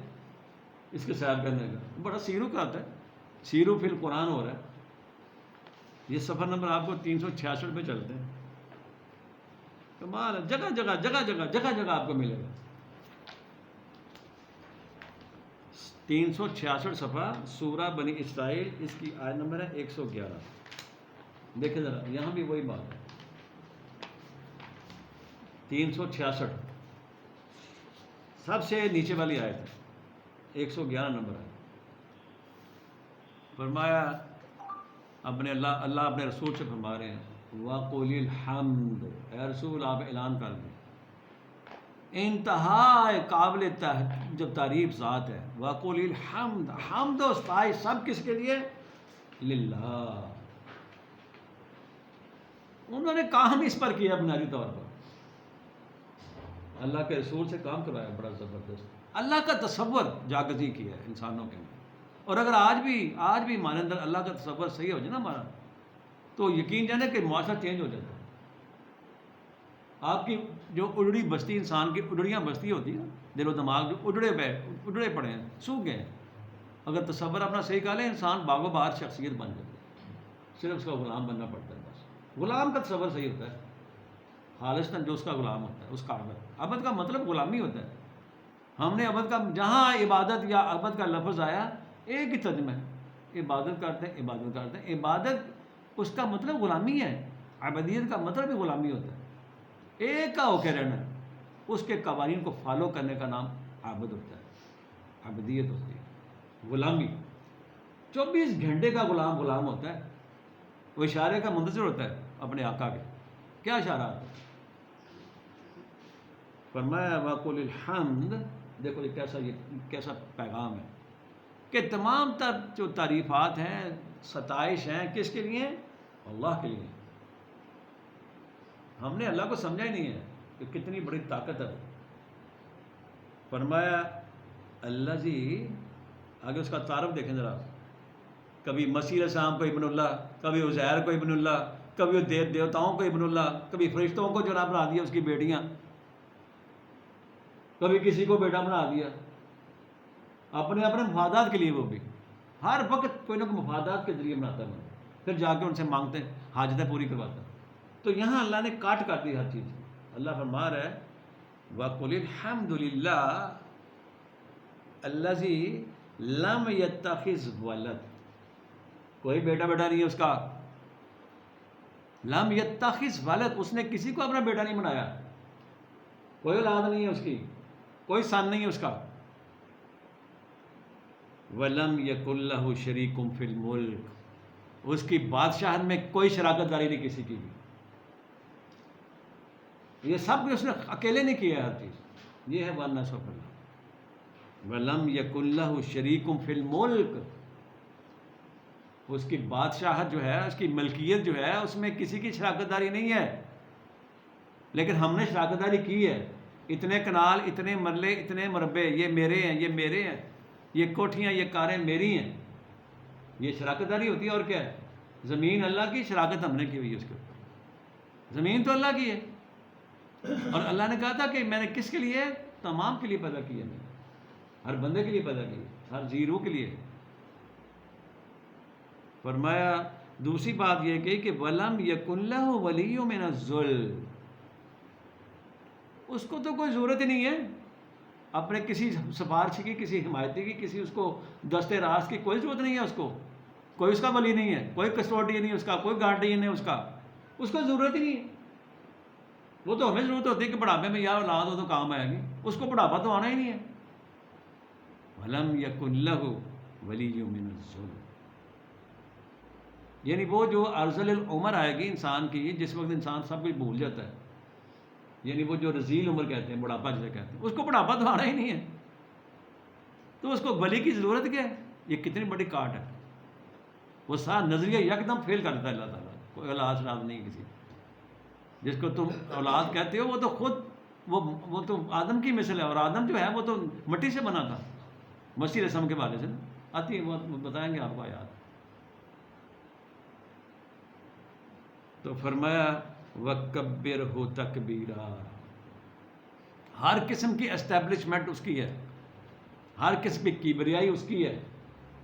اس کے سیر کرنے کا، بڑا سیرو کراتا ہے. سیرو فی القرآن ہو رہا ہے. یہ صفحہ نمبر آپ کو 366 پہ چلتے ہیں. کمال ہے، جگہ آپ کو ملے گا. 366 صفحہ سورہ بنی اسرائیل، اس کی آیت نمبر ہے 111. دیکھیں ذرا، یہاں بھی وہی بات ہے. 366 سب سے نیچے والی آیت ہے، 111 نمبر ہے. فرمایا اپنے اللہ اپنے رسول سے فرما رہے ہیں، وَقُلِ الْحَمْدُ. اے رسول آپ اعلان کر دیں، انتہائی قابل جب تعریف ذات ہے. وَقُلِ الْحَمْدُ. حمد و ستائش سب کس کے لیے؟ للہ. انہوں نے کام اس پر کیا بنیادی طور پر، اللہ کے رسول سے کام کروایا بڑا زبردست. اللہ کا تصور جاگزی کیا ہے انسانوں کے اندر. اور اگر آج بھی ہمارے اندر اللہ کا تصور صحیح ہو جائے نا ہمارا، تو یقین جانے کہ معاشرہ چینج ہو جاتا ہے. آپ کی جو اجڑی بستی، انسان کی اجڑیاں بستی ہوتی ہے نا، دل و دماغ جو اجڑے پڑے ہیں، سوکھ گئے ہیں، اگر تصور اپنا صحیح کر لیں انسان باغ و بہار شخصیت بن جاتی ہے، صرف اس کا غلام بننا پڑتا ہے بس۔ غلام کا تصور صحیح ہوتا ہے، خالصتاً جو اس کا غلام ہوتا ہے، اس کا عبد کا مطلب غلامی ہوتا ہے۔ ہم نے عبد کا، جہاں عبادت یا عبد کا لفظ آیا ایک ہی ترجمہ ہے، عبادت کرتے ہیں، عبادت کرتے ہیں، عبادت اس کا مطلب غلامی ہے، عبدیت کا مطلب بھی غلامی ہوتا ہے، ایک کا ہو کے رہنا ہے، اس کے قوانین کو فالو کرنے کا نام عبد ہوتا ہے، عبدیت ہوتی ہے، غلامی۔ 24 گھنٹے کا غلام ہوتا ہے، وہ اشارے کا منتظر ہوتا ہے اپنے آقا کے۔ کیا اشارات ہے؟ فرمایا وَقُلِ الْحَمْدِ، دیکھو یہ کیسا پیغام ہے کہ تمام تر جو تعریفات ہیں، ستائش ہیں، کس کے لیے؟ اللہ کے لیے۔ ہم نے اللہ کو سمجھا ہی نہیں ہے کہ کتنی بڑی طاقت ہے۔ فرمایا الذی، آگے اس کا تعارف دیکھیں ذرا، کبھی مسیح علیہ السلام کو ابن اللہ، کبھی عزیر کو ابن اللہ، کبھی دیوتاؤں کو ابن اللہ، کبھی فرشتوں کو جناب بنا دیا اس کی بیٹیاں، کبھی کسی کو بیٹا بنا دیا، اپنے مفادات کے لیے، وہ بھی ہر وقت کوئی نہ کوئی مفادات کے ذریعے بناتا ہے، پھر جا کے ان سے مانگتے ہیں، حاجتیں پوری کرواتا ہے۔ تو یہاں اللہ نے کاٹ کر دی ہر چیز۔ اللہ فرما رہا ہے وَقُلِ الْحَمْدُ لِلَّهِ الَّذِي لَمْ يَتَّخِذْ وَلَدٍ، کوئی بیٹا نہیں ہے اس کا، لم یتخذ ولد، اس نے کسی کو اپنا بیٹا نہیں بنایا، کوئی اولاد نہیں ہے اس کی، کوئی سن نہیں ہے اس کا۔ وَلَمْ يَكُنْ لَهُ شَرِيكٌ فِي الْمُلْكِ، اس کی بادشاہت میں کوئی شراکت داری نہیں کسی کی بھی، یہ سب اس نے اکیلے نہیں کیا ہر چیز، یہ ہے ونس آف اللہ۔ وَلَمْ يَكُنْ لَهُ شَرِيكٌ فِي الْمُلْكِ، اس کی بادشاہت جو ہے، اس کی ملکیت جو ہے، اس میں کسی کی شراکت داری نہیں ہے، لیکن ہم نے شراکت داری کی ہے۔ اتنے کنال، اتنے مرلے، اتنے مربع، یہ میرے ہیں، یہ میرے ہیں، یہ کوٹھیاں، یہ کاریں میری ہیں، یہ شراکت داری ہوتی ہے۔ اور کیا ہے؟ زمین اللہ کی، شراکت ہم نے کی ہوئی ہے اس کے اوپر، زمین تو اللہ کی ہے، اور اللہ نے کہا تھا کہ میں نے کس کے لیے؟ تمام کے لیے پیدا کیا، میں نے ہر بندے کے لیے پیدا کی، ہر جی روح کے لیے۔ فرمایا دوسری بات یہ کہی کہ وَلَمْ يَكُنْ لَهُ وَلِيٌّ مِّنَ الذُّلِّ، اس کو تو کوئی ضرورت ہی نہیں ہے اپنے کسی سفارش کی، کسی حمایتی کی، کسی اس کو دست راست کی کوئی ضرورت نہیں ہے، اس کو کوئی اس کا ولی نہیں ہے، کوئی کسٹوڈین نہیں اس کا، کوئی گارڈین نہیں اس کا، اس کو ضرورت ہی نہیں ہے۔ وہ تو ہمیں ضرورت ہوتی ہے کہ بڑھاپے میں یا اولاد ہو تو کام آئے گی، اس کو بڑھاپا تو آنا ہی نہیں ہے۔ وَلَمْ يَكُنْ لَهُ وَلِيٌّ مِّنَ الذُّلِّ، یعنی وہ جو ارذل العمر آئے گی انسان کی، جس وقت انسان سب کچھ بھول جاتا ہے، یعنی وہ جو رذیل عمر کہتے ہیں، بڑھاپا جسے کہتے ہیں، اس کو بڑھاپا تو آنا ہی نہیں ہے، تو اس کو ولی کی ضرورت کیا ہے؟ یہ کتنی بڑی کاٹ ہے۔ وہ سارا نظریہ یکدم فیل کر دیتا ہے اللہ تعالیٰ، کوئی اولاد شراد نہیں کسی، جس کو تم اولاد کہتے ہو وہ تو خود وہ تو آدم کی مثل ہے، اور آدم جو ہے وہ تو مٹی سے بنا تھا، مسیح رسم کے بارے سے آتی ہے، وہ بتائیں گے آپ کو آیات۔ تو فرمایا وَكَبِّرْهُ تَكْبِيرًا، ہر قسم کی اسٹیبلشمنٹ اس کی ہے، ہر قسم کی کبریائی اس کی ہے،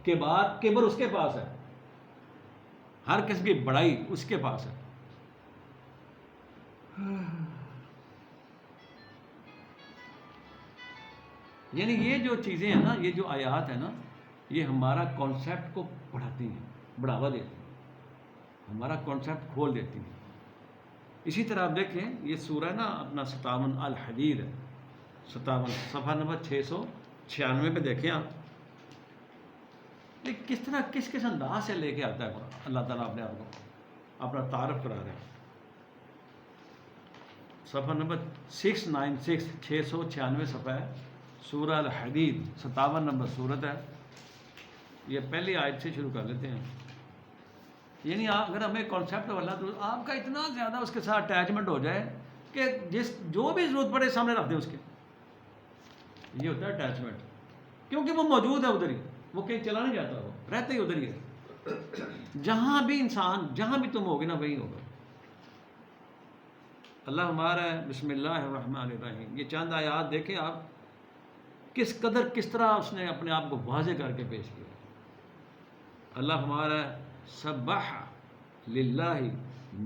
کبر اس کے پاس ہے، ہر قسم کی بڑائی اس کے پاس ہے۔ یعنی یہ جو چیزیں ہیں نا، یہ جو آیات ہیں نا، یہ ہمارا کانسیپٹ کو بڑھاتی ہیں، بڑھاوا دیتی ہیں، ہمارا کانسیپٹ کھول دیتی ہیں۔ اسی طرح آپ دیکھیں یہ سورہ نا اپنا 57 الحدید ہے، 57 صفحہ نمبر 696 پہ دیکھیں آپ، یہ کس طرح کس انداز سے لے کے آتا ہے قرآن، اللہ تعالیٰ اپنے آپ کو اپنا تعارف کرا رہے ہیں۔ صفحہ نمبر 696، 696 صفحہ ہے، سورہ الحدید، 57 نمبر صورت ہے۔ یہ پہلی آیت سے شروع کر لیتے ہیں۔ یعنی اگر ہمیں کانسیپٹ اللہ تو آپ کا اتنا زیادہ اس کے ساتھ اٹیچمنٹ ہو جائے کہ جو بھی ضرورت پڑے سامنے رکھ دیں اس کے، یہ ہوتا ہے اٹیچمنٹ، کیونکہ وہ موجود ہے ادھر ہی، وہ کہیں چلا نہیں جاتا، وہ رہتا ہی ادھر ہی ہے، جہاں بھی انسان، جہاں بھی تم ہوگے نا وہیں ہوگا۔ اللہ ہمارا ہے بسم اللہ الرحمن الرحیم. یہ چند آیات دیکھیں آپ کس قدر کس طرح اس نے اپنے آپ کو واضح کر کے پیش کیا. اللہ ہمارا ہے سبح للہ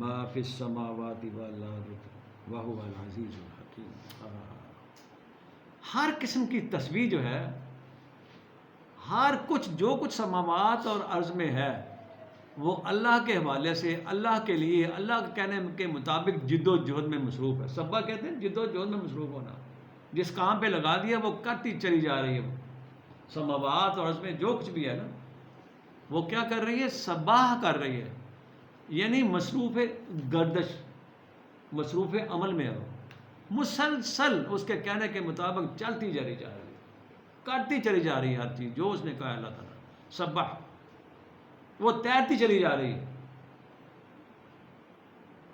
ما فی السماوات والارض وہو العزیز الحکیم. ہر قسم کی تسبیح جو ہے، ہر کچھ جو کچھ سماوات اور ارض میں ہے وہ اللہ کے حوالے سے، اللہ کے لیے، اللہ کے کہنے کے مطابق جد و جہد میں مصروف ہے. سبا کہتے ہیں جد و جہد میں مصروف ہونا. جس کام پہ لگا دیا وہ کرتی چلی جا رہی ہے. وہ سماوات اور ارض میں جو کچھ بھی ہے نا وہ کیا کر رہی ہے؟ سباہ کر رہی ہے، یعنی مصروف گردش، مصروف عمل میں ہے. مسلسل اس کے کہنے کے مطابق چلتی چلی جا رہی ہے، کرتی چلی جا رہی ہے ہر چیز جو اس نے کہا اللہ تعالیٰ. سبح، وہ تیرتی چلی جا رہی ہے،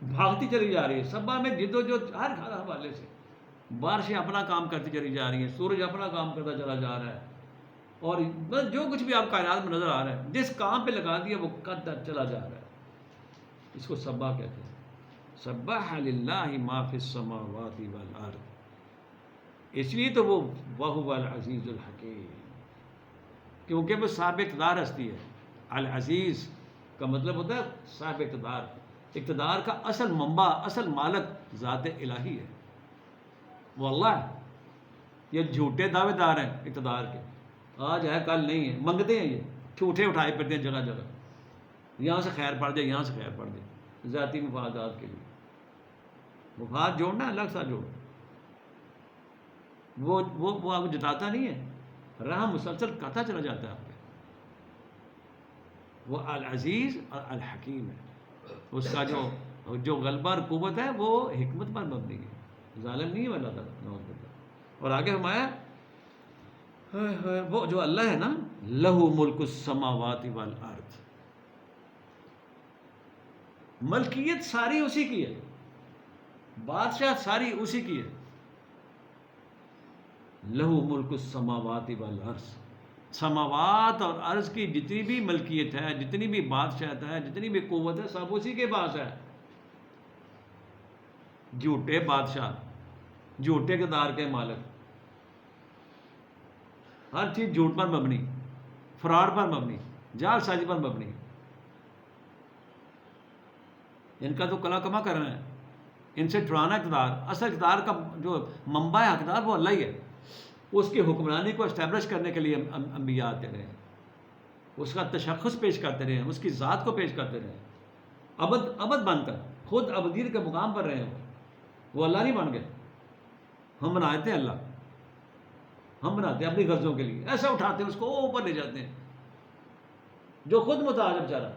بھاگتی چلی جا رہی ہے. سبا میں جد و جہد ہر حوالے سے. بارشیں اپنا کام کرتی چلی جا رہی ہیں، سورج اپنا کام کرتا چلا جا رہا ہے، اور بس جو کچھ بھی آپ کائنات میں نظر آ رہا ہے جس کام پہ لگا دیا وہ کرتا چلا جا رہا ہے. اس کو سبا کہتے ہیں. سبح للہ ما فی السماوات والارض. اس لیے تو وہ وہو العزیز الحکیم، کیونکہ وہ صاحب اقتدار ہستی ہے. العزیز کا مطلب ہوتا ہے صاحب اقتدار. اقتدار کا اصل منبع، اصل مالک ذات الہی ہے، وہ اللہ ہے. یہ جھوٹے دعوے دار ہیں اقتدار کے، آج ہے کل نہیں ہے، منگتے ہیں، یہ جھوٹے اٹھائے پھرتے ہیں جگہ جگہ. یہاں سے خیر پڑ جائے، یہاں سے خیر پڑ جائے، ذاتی مفادات کے لیے. مفاد جوڑنا ہے، الگ سا جوڑ. وہ آپ کو جتاتا نہیں ہے، راہ مسلسل کہتا چلا جاتا ہے آپ کے. وہ العزیز اور الحکیم ہے. اس کا جو غلبہ اور قوت ہے وہ حکمت پر مبنی ہے، ظالم نہیں ہے اللہ تعالیٰ. اور آگے ہمارا وہ جو اللہ ہے نا، لہو ملک السماوات والارض، ملکیت ساری اسی کی ہے، بادشاہ ساری اسی کی ہے. لہو ملک السماوات والارض، سماوات اور عرض کی جتنی بھی ملکیت ہے، جتنی بھی بادشاہت ہے، جتنی بھی قوت ہے، سب اسی کے پاس ہے. جھوٹے بادشاہ، جھوٹے اقتدار کے مالک، ہر چیز جھوٹ پر مبنی، فراڈ پر مبنی، جعل سازی پر مبنی. ان کا تو کلا کما کرنا ہے، ان سے چھڑانا اقتدار. اصل اقتدار کا جو منبع ہے اقتدار وہ اللہ ہی ہے. اس کی حکمرانی کو اسٹیبلش کرنے کے لیے انبیاء آتے رہے، اس کا تشخص پیش کرتے رہے، اس کی ذات کو پیش کرتے رہے، ابد بن کر خود ابدیت کے مقام پر رہے. وہ اللہ نہیں بن گئے. ہم بناتے ہیں اللہ، ہم بناتے ہیں اپنی غرضوں کے لیے، ایسا اٹھاتے ہیں اس کو اوپر لے جاتے ہیں جو خود محتاج ہے بیچارہ.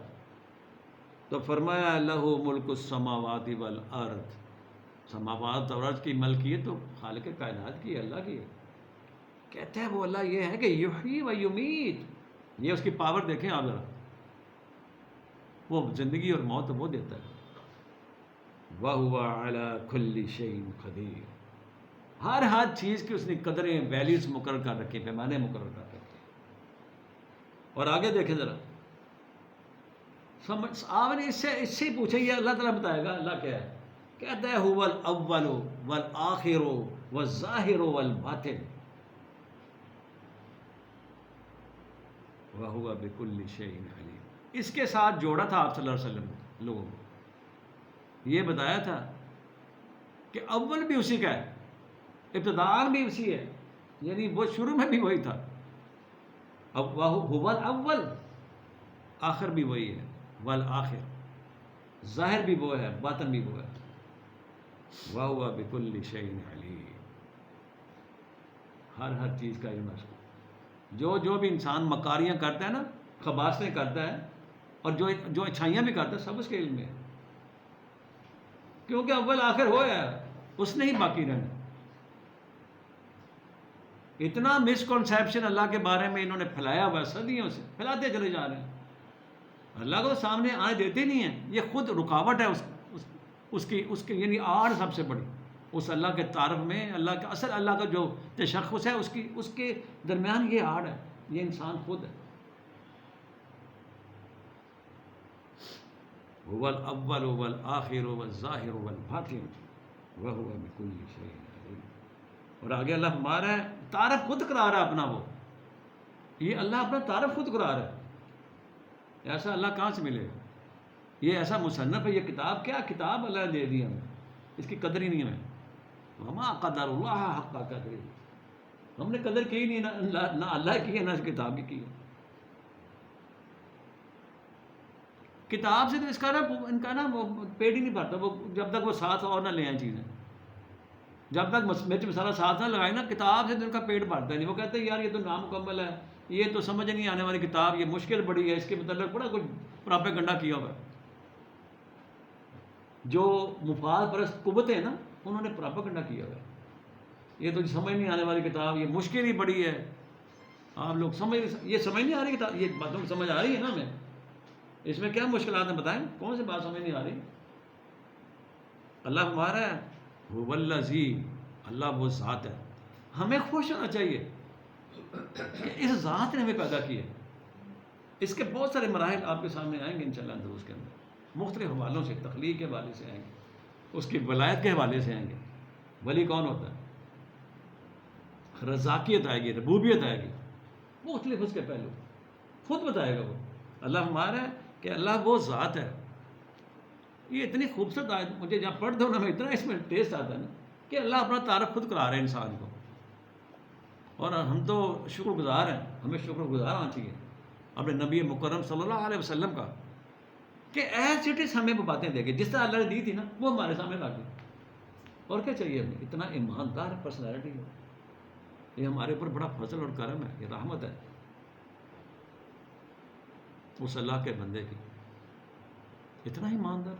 تو فرمایا لہو ملک السماوات والارض، سماوات اور ارض کی ملکیت تو خالق کائنات کی ہے، اللہ کی ہے. کہتے ہیں وہ اللہ یہ ہے کہ یحیی و یمیت. یہ اس کی پاور دیکھیں آپ ذرا، وہ زندگی اور موت وہ دیتا ہے. وَهُوَ عَلَى كُلِّ شَيْءٍ قَدِيرٌ. ہر چیز کی اس نے قدریں، ویلیوز مقرر کر رکھی، پیمانے مقرر کر رکھے. اور آگے دیکھیں ذرا، آپ نے اس سے پوچھیں، یہ اللہ تعالیٰ بتائے گا اللہ کیا ہے. کہتا ہے هُوَ الْأَوَّلُ وَالْآخِرُ وَالظَّاهِرُ وَالْبَاطِنُ وَهُوَ بِكُلِّ شَيْءٍ عَلِيمٌ. اس کے ساتھ جوڑا تھا آپ صلی اللہ علیہ وسلم لوگوں کو، یہ بتایا تھا کہ اول بھی اسی کا ہے، ابتداء بھی اسی ہے، یعنی وہ شروع میں بھی وہی تھا. اب هُوَ الْأَوَّلُ، آخر بھی وہی ہے، والآخر، ظاہر بھی وہ ہے، باطن بھی وہ ہے. وَهُوَ بِكُلِّ شَيْءٍ عَلِيمٌ. ہر چیز کا علم ہے اس کو. جو بھی انسان مکاریاں کرتا ہے نا، خباثتیں کرتا ہے، اور جو اچھائیاں بھی کرتا ہے، سب اس کے علم میں ہے، کیونکہ اول آخر ہو ہے، اس نے ہی باقی رہنا. اتنا مسکنسیپشن اللہ کے بارے میں انہوں نے پھیلایا ہوا ہے، صدیوں سے پھیلاتے چلے جا رہے ہیں. اللہ کو تو سامنے آنے دیتے نہیں ہیں، یہ خود رکاوٹ ہے اس کی یعنی آڑ سب سے بڑی اس اللہ کے تعارف میں. اللہ کا اصل اللہ کا جو تشخص ہے اس کے درمیان یہ آڑ ہے، یہ انسان خود ہے. هُوَ الْأَوَّلُ وَالْآخِرُ وَالظَّاهِرُ وَالْبَاطِنُ وَهُوَ بِكُلِّ شَيْءٍ عَلِيمٌ۔ اور آگے اللہ فرما رہا ہے، تعارف خود کرا رہا ہے اپنا، وہ یہ اللہ اپنا تعارف خود کرا رہا ہے۔ ایسا اللہ کہاں سے ملے گا؟ یہ ایسا مصنف ہے، یہ کتاب کیا کتاب اللہ نے دے دی ہمیں، اس کی قدر ہی نہیں ہمیں۔ وَمَا قَدَرُ اللَّهَ حَقَّ قَدْرِهِ، ہم نے قدر کی نہیں، نہ اللہ کی ہے نہ اس کتاب کی ہے۔ کتاب سے تو اس کا نا ان کا نا وہ پیٹ ہی نہیں بھرتا، وہ جب تک وہ ساتھ اور نہ لے آئیں چیزیں، جب تک مرچ مسالہ ساتھ نہ لگائیں نا، کتاب سے تو ان کا پیٹ بھرتا نہیں۔ وہ کہتے ہیں یار یہ تو نامکمل ہے، یہ تو سمجھ نہیں آنے والی کتاب، یہ مشکل بڑی ہے، اس کے متعلق بڑا کچھ پراپیگنڈا کیا ہوا ہے۔ جو مفاد پرست قوتیں ہیں نا، انہوں نے پراپیگنڈا کیا ہوا ہے، یہ تو سمجھ نہیں آنے والی کتاب، یہ مشکل ہی بڑی ہے۔ آپ لوگ یہ سمجھ نہیں آ رہی کتاب، یہ باتوں سمجھ آ رہی ہے نا ہمیں، اس میں کیا مشکلات ہیں بتائیں، کون سی بات سمجھ نہیں آ رہی؟ اللہ ہمارا ہے هو الذی، اللہ وہ ذات ہے۔ ہمیں خوش ہونا چاہیے کہ اس ذات نے ہمیں پیدا کیا۔ اس کے بہت سارے مراحل آپ کے سامنے آئیں گے انشاءاللہ اندروس کے اندر، مختلف حوالوں سے، تخلیق کے حوالے سے آئیں گے، اس کی ولایت کے حوالے سے آئیں گے، ولی کون ہوتا ہے، رزاقیت آئے گی، ربوبیت آئے گی، مختلف اس کے پہلو خود بتائے گا وہ۔ اللہ ہمارا ہے کہ اللہ وہ ذات ہے۔ یہ اتنی خوبصورت آیت مجھے جب پڑھ دو نا، میں اتنا اس میں ٹیسٹ آتا ہے نا کہ اللہ اپنا تعارف خود کرا رہے ہیں انسان کو، اور ہم تو شکر گزار ہیں، ہمیں شکر گزار ہونا چاہیے اپنے نبی مکرم صلی اللہ علیہ وسلم کا، کہ ایز اٹ از ہمیں وہ باتیں دے گے جس طرح اللہ نے دی تھی نا، وہ ہمارے سامنے لا دی۔ اور کیا چاہیے ہمیں؟ اتنا ایماندار پرسنالٹی ہے، یہ ہمارے اوپر بڑا فضل اور کرم ہے، یہ رحمت ہے اس اللہ کے بندے کی، اتنا ایماندار،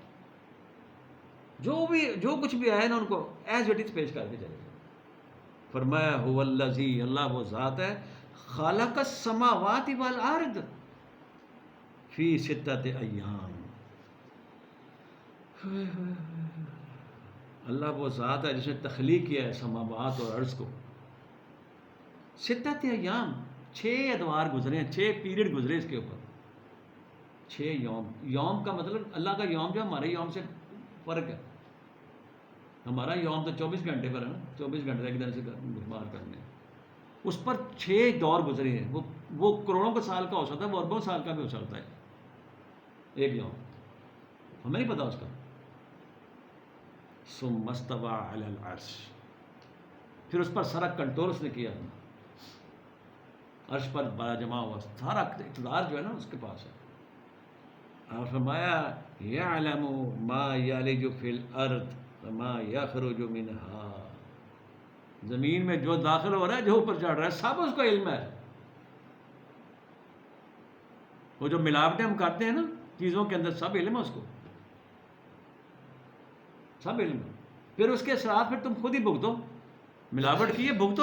جو کچھ بھی آئے نا ان کو ایز اٹ از پیش کر کے چلے گئے۔ فرمایا هو الذی، اللہ وہ ذات ہے، خالق السماوات والارض فی ستۃ ایام، اللہ وہ ذات ہے جس نے تخلیق کیا ہے سماوات اور ارض کو، ستۃ ایام، 6 ادوار گزرے ہیں، 6 پیریڈ گزرے اس کے اوپر، 6 یوم۔ یوم کا مطلب اللہ کا یوم جو ہمارے یوم سے فرق ہے، ہمارا یوم تو 24 گھنٹے پر ہے نا، 24 گھنٹے ایک دن سے بار کرنے ہیں، اس پر 6 دور گزرے ہیں، وہ کروڑوں کے سال کا ہو سکتا ہے، وہ اربوں سال کا بھی ہو سکتا ہے ایک یوم، ہمیں نہیں پتا اس کا۔ ثم استوى علی العرش، پھر اس پر سارا کنٹرول اس نے کیا، عرش پر بڑا جمع ہوا، سارا اقتدار جو ہے نا اس کے پاس ہے۔ اور فرمایا یعلم ما یلج فی الارض وما یخرج منها، زمین میں جو داخل ہو رہا ہے، جو اوپر چڑھ رہا ہے، سب اس کو علم ہے۔ وہ جو ملاوٹیں ہم کرتے ہیں نا چیزوں کے اندر، سب علم ہے اس کو، سب علم ہے۔ پھر اس کے اثرات پھر تم خود ہی بھگتو، ملاوٹ کی ہے بھگتو،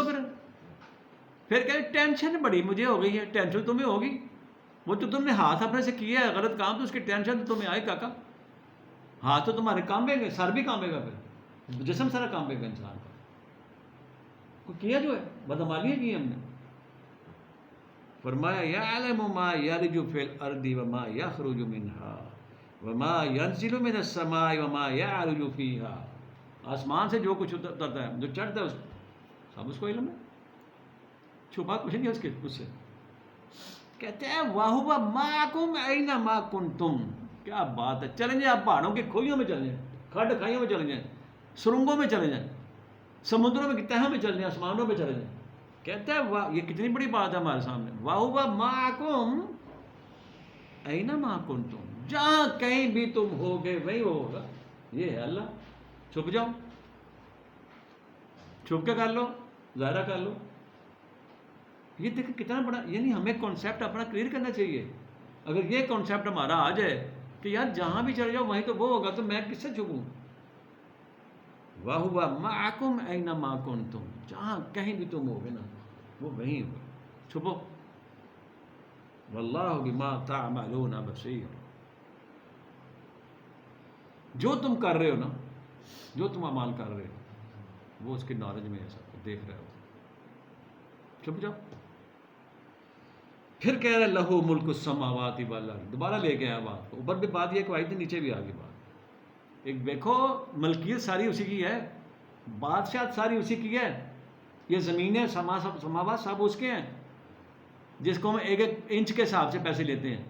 پھر کہ ٹینشن بڑی مجھے ہو گئی ہے، ٹینشن تمہیں ہوگی، وہ تو تم نے ہاتھ اپنے سے کیا ہے غلط کام، تو اس کی ٹینشن تو تمہیں آئے کاکا، ہاتھ تو تمہارے کامبیں گے، سر بھی کامبے گا، پھر جسم سارا کامبے گا انسان کا، کو کیا جو ہے بدعمالیاں کی ہم نے۔ فرمایا یعلم ما یلج فی الارض وما یخرج منها وما ینزل من السماء وما یعرج فیہا، آسمان سے جو کچھ اترتا ہے، جو چڑھتا ہے، سب اس کو علم ہے، چھپا کچھ نہیں ہے اس کے اس سے۔ کہتے ہیں وَهُوَ مَعَكُمْ أَيْنَمَا كُنْتُمْ، کیا بات ہے، چلیں جائیں آپ پہاڑوں کی کھوئیوں میں چلیں جائیں، کھڈ کھائیوں میں چلیں جائیں، سرنگوں میں چلے جائیں، سمندروں میں تہوں میں چلے جائیں، آسمانوں میں چلے جائیں، کہتا ہے یہ کتنی بڑی بات ہے ہمارے سامنے، وَهُوَ مَعَكُمْ أَيْنَمَا كُنْتُمْ، جہاں کہیں بھی تم ہوگے وہیں وہ ہوگا، یہ ہے اللہ۔ چھپ جاؤ، چھپ کے کر لو، ظاہرہ کر لو، یہ دیکھیں کتنا بڑا، یعنی ہمیں کانسیپٹ اپنا کلیئر کرنا چاہیے۔ اگر یہ کانسیپٹ ہمارا آ جائے کہ یار جہاں بھی چلے جاؤ وہیں تو وہ ہوگا، تو میں کس سے چھپوں؟ وَهُوَ مَعَكُمْ أَيْنَمَا كُنْتُمْ، جہاں کہیں بھی تم ہوگے نا وہ وہیں ہوگا، چھپو۔ وَاللَّهُ بِمَا تَعْمَلُونَ بَصِيرٌ، جو تم کر رہے ہو نا، جو تم اعمال کر رہے ہو، وہ اس کی نالج میں ہے، سب کو دیکھ رہے ہو، چھپ جاؤ۔ پھر کہہ رہے لہو ملک السماوات والارض، دوبارہ لے کے آیا بات کو، اوپر بھی بات یہ کہ آئی تھی، نیچے بھی آگے بات، ایک دیکھو ملکیت ساری اسی کی ہے، بادشاہت ساری اسی کی ہے. یہ زمینیں سماوات سب اس کے ہیں، جس کو ہم ایک ایک انچ کے حساب سے پیسے لیتے ہیں،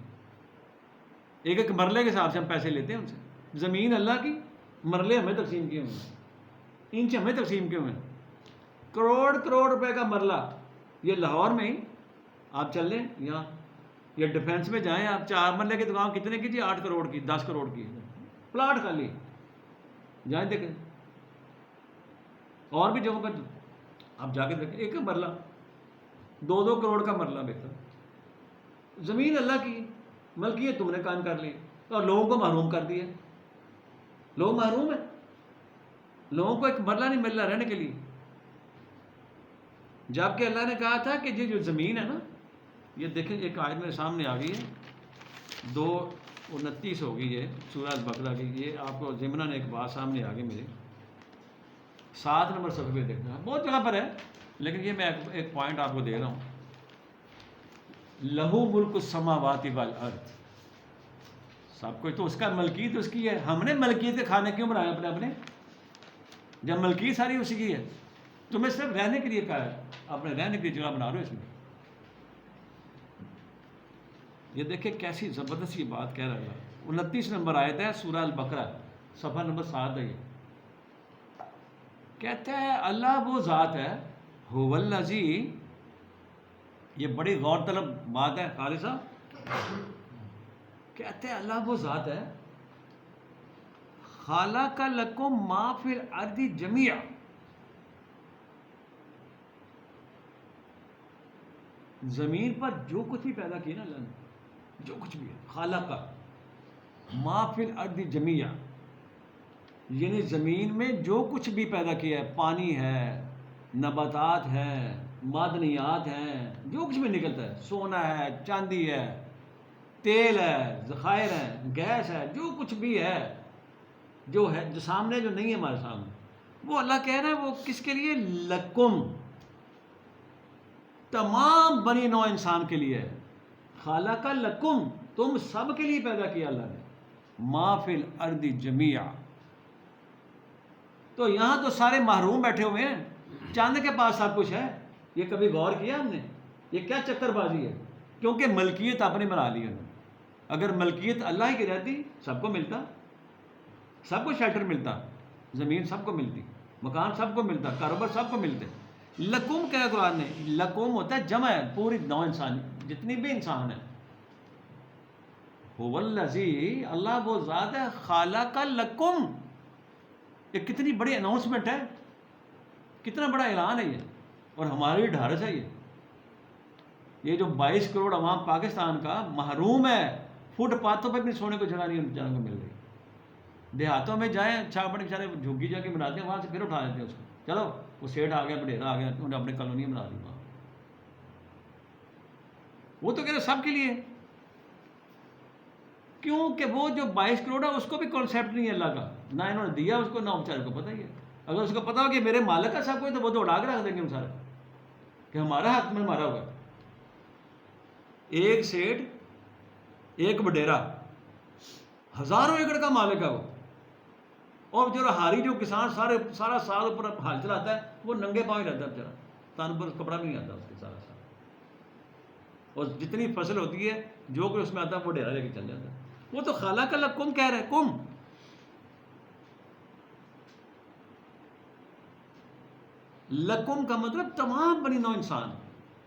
ایک ایک مرلے کے حساب سے ہم پیسے لیتے ہیں ان سے. زمین اللہ کی، مرلے ہمیں تقسیم کیے ہوئے ہیں، انچ ہمیں تقسیم کیے ہوئے ہیں. کروڑ کروڑ روپے کا مرلہ یہ لاہور میں ہی آپ چل لیں، یہاں یا ڈیفینس میں جائیں آپ، 4 مرلے کی دکان کتنے کی جی؟ 8 کروڑ کی، 10 کروڑ کی پلاٹ خالی. جائیں دیکھیں، اور بھی جگہوں پر آپ جا کے دیکھیں، ایک مرلہ 2 کروڑ کا مرلہ بہتا. زمین اللہ کی، ملکیت تم نے قائم کر لی اور لوگوں کو محروم کر دیا. لوگ محروم ہیں، لوگوں کو ایک مرلہ نہیں مل رہا رہنے کے لیے. جبکہ اللہ نے کہا تھا کہ جو زمین ہے نا، یہ دیکھیں ایک آیت میرے سامنے آ گئی ہے، 2:29 ہوگی یہ سورہ البقرہ کی. یہ آپ کو ضمناً ایک بات سامنے آ گئی میرے 7 نمبر صفحے پہ دیکھنا، بہت جگہ پر ہے لیکن یہ میں ایک پوائنٹ آپ کو دے رہا ہوں. لہو ملک السماوات والارض، سب کچھ تو اس کا، ملکیت اس کی ہے. ہم نے ملکیت کے کھانے کیوں بنائے اپنے؟ جب ملکیت ساری اسی کی ہے. تمہیں صرف رہنے کے لیے کہا ہے، اپنے رہنے کی جگہ بنا رہے ہو اس میں. یہ دیکھیں کیسی زبردست یہ بات کہہ رہا ہے. 29 نمبر آیت ہے سورہ البقرہ، صفحہ نمبر 7 ہے. یہ کہتا ہے اللہ وہ ذات ہے، هو الذی، یہ بڑی غور طلب بات ہے قاری صاحب. کہتے ہیں اللہ وہ ذات ہے، خالق لکم ما فی الارض جمیعا، زمین پر جو کچھ بھی پیدا کیا نا اللہ نے، جو کچھ بھی ہے، خالق ما فی الارض جمیعا، یعنی زمین میں جو کچھ بھی پیدا کیا ہے، پانی ہے، نباتات ہیں، معدنیات ہیں، جو کچھ بھی نکلتا ہے، سونا ہے، چاندی ہے، تیل ہے، ذخائر ہیں، گیس ہے، جو کچھ بھی ہے، جو ہے، جو سامنے، جو نہیں ہے ہمارے سامنے، وہ اللہ کہہ رہا ہے وہ کس کے لیے؟ لکم، تمام بنی نوع انسان کے لیے. خالق لکم، تم سب کے لیے پیدا کیا اللہ نے. ما فی الارض جمیعا، تو یہاں تو سارے محروم بیٹھے ہوئے ہیں، چاند کے پاس سب کچھ ہے. یہ کبھی غور کیا ہم نے؟ یہ کیا چکر بازی ہے؟ کیونکہ ملکیت اپنی بنا لی انہوں نے. اگر ملکیت اللہ ہی کی رہتی سب کو ملتا، سب کو شیلٹر ملتا، زمین سب کو ملتی، مکان سب کو ملتا، کاروبار سب کو ملتے. لکم کہا قرآن نے، لکم ہوتا ہے جمع ہے، پوری نوع انسان جتنی بھی انسان ہے. هو الذی، اللہ وہ ذات ہے، خالق لکم. یہ کتنی بڑی اناؤنسمنٹ ہے، کتنا بڑا اعلان ہے یہ، اور ہماری ڈھارس ہے. یہ جو 22 کروڑ عوام پاکستان کا محروم ہے، فٹ پاتھوں پہ بھی سونے کو جگہ نہیں جانے کو مل رہی. دیہاتوں میں جائیں، اچھا بڑے بیچارے جھگی جا کے بناتے ہیں، وہاں سے پھر اٹھا دیتے ہیں اس کو، چلو وہ سیٹ آ گیا، بڈیرا آ گیا، انہوں نے اپنے کالونی بنا دی وہاں. وہ تو کہہ رہے سب کے لیے، کیونکہ وہ جو 22 کروڑ ہے اس کو بھی کانسیپٹ نہیں ہے اللہ کا، نہ انہوں نے دیا اس کو، نہ بیچارے کو پتہ ہی ہے. اگر اس کو پتا ہو کہ میرے مالک کا سب کوئی، تو وہ تو اڑا کے رکھ دیں گے ہم سارے کہ ہمارا حق میں ہمارا ہوگا. ایک سیٹ، ایک بڈیرا، ہزاروں ایکڑ کا مالک ہے وہ، اور جو ہاری جو کسان سارا سال اوپر حال چلاتا ہے، وہ ننگے پاؤں ہی رہتا ہے بیچارا، تن پر کپڑا بھی نہیں آتا اس کے سارا سال. اور جتنی فصل ہوتی ہے، جو کچھ اس میں آتا ہے وہ ڈیرا لے کے چل جاتا ہے. وہ تو خالق لکم کہہ رہے، کم. لکم کا مطلب تمام بنی نوع انسان.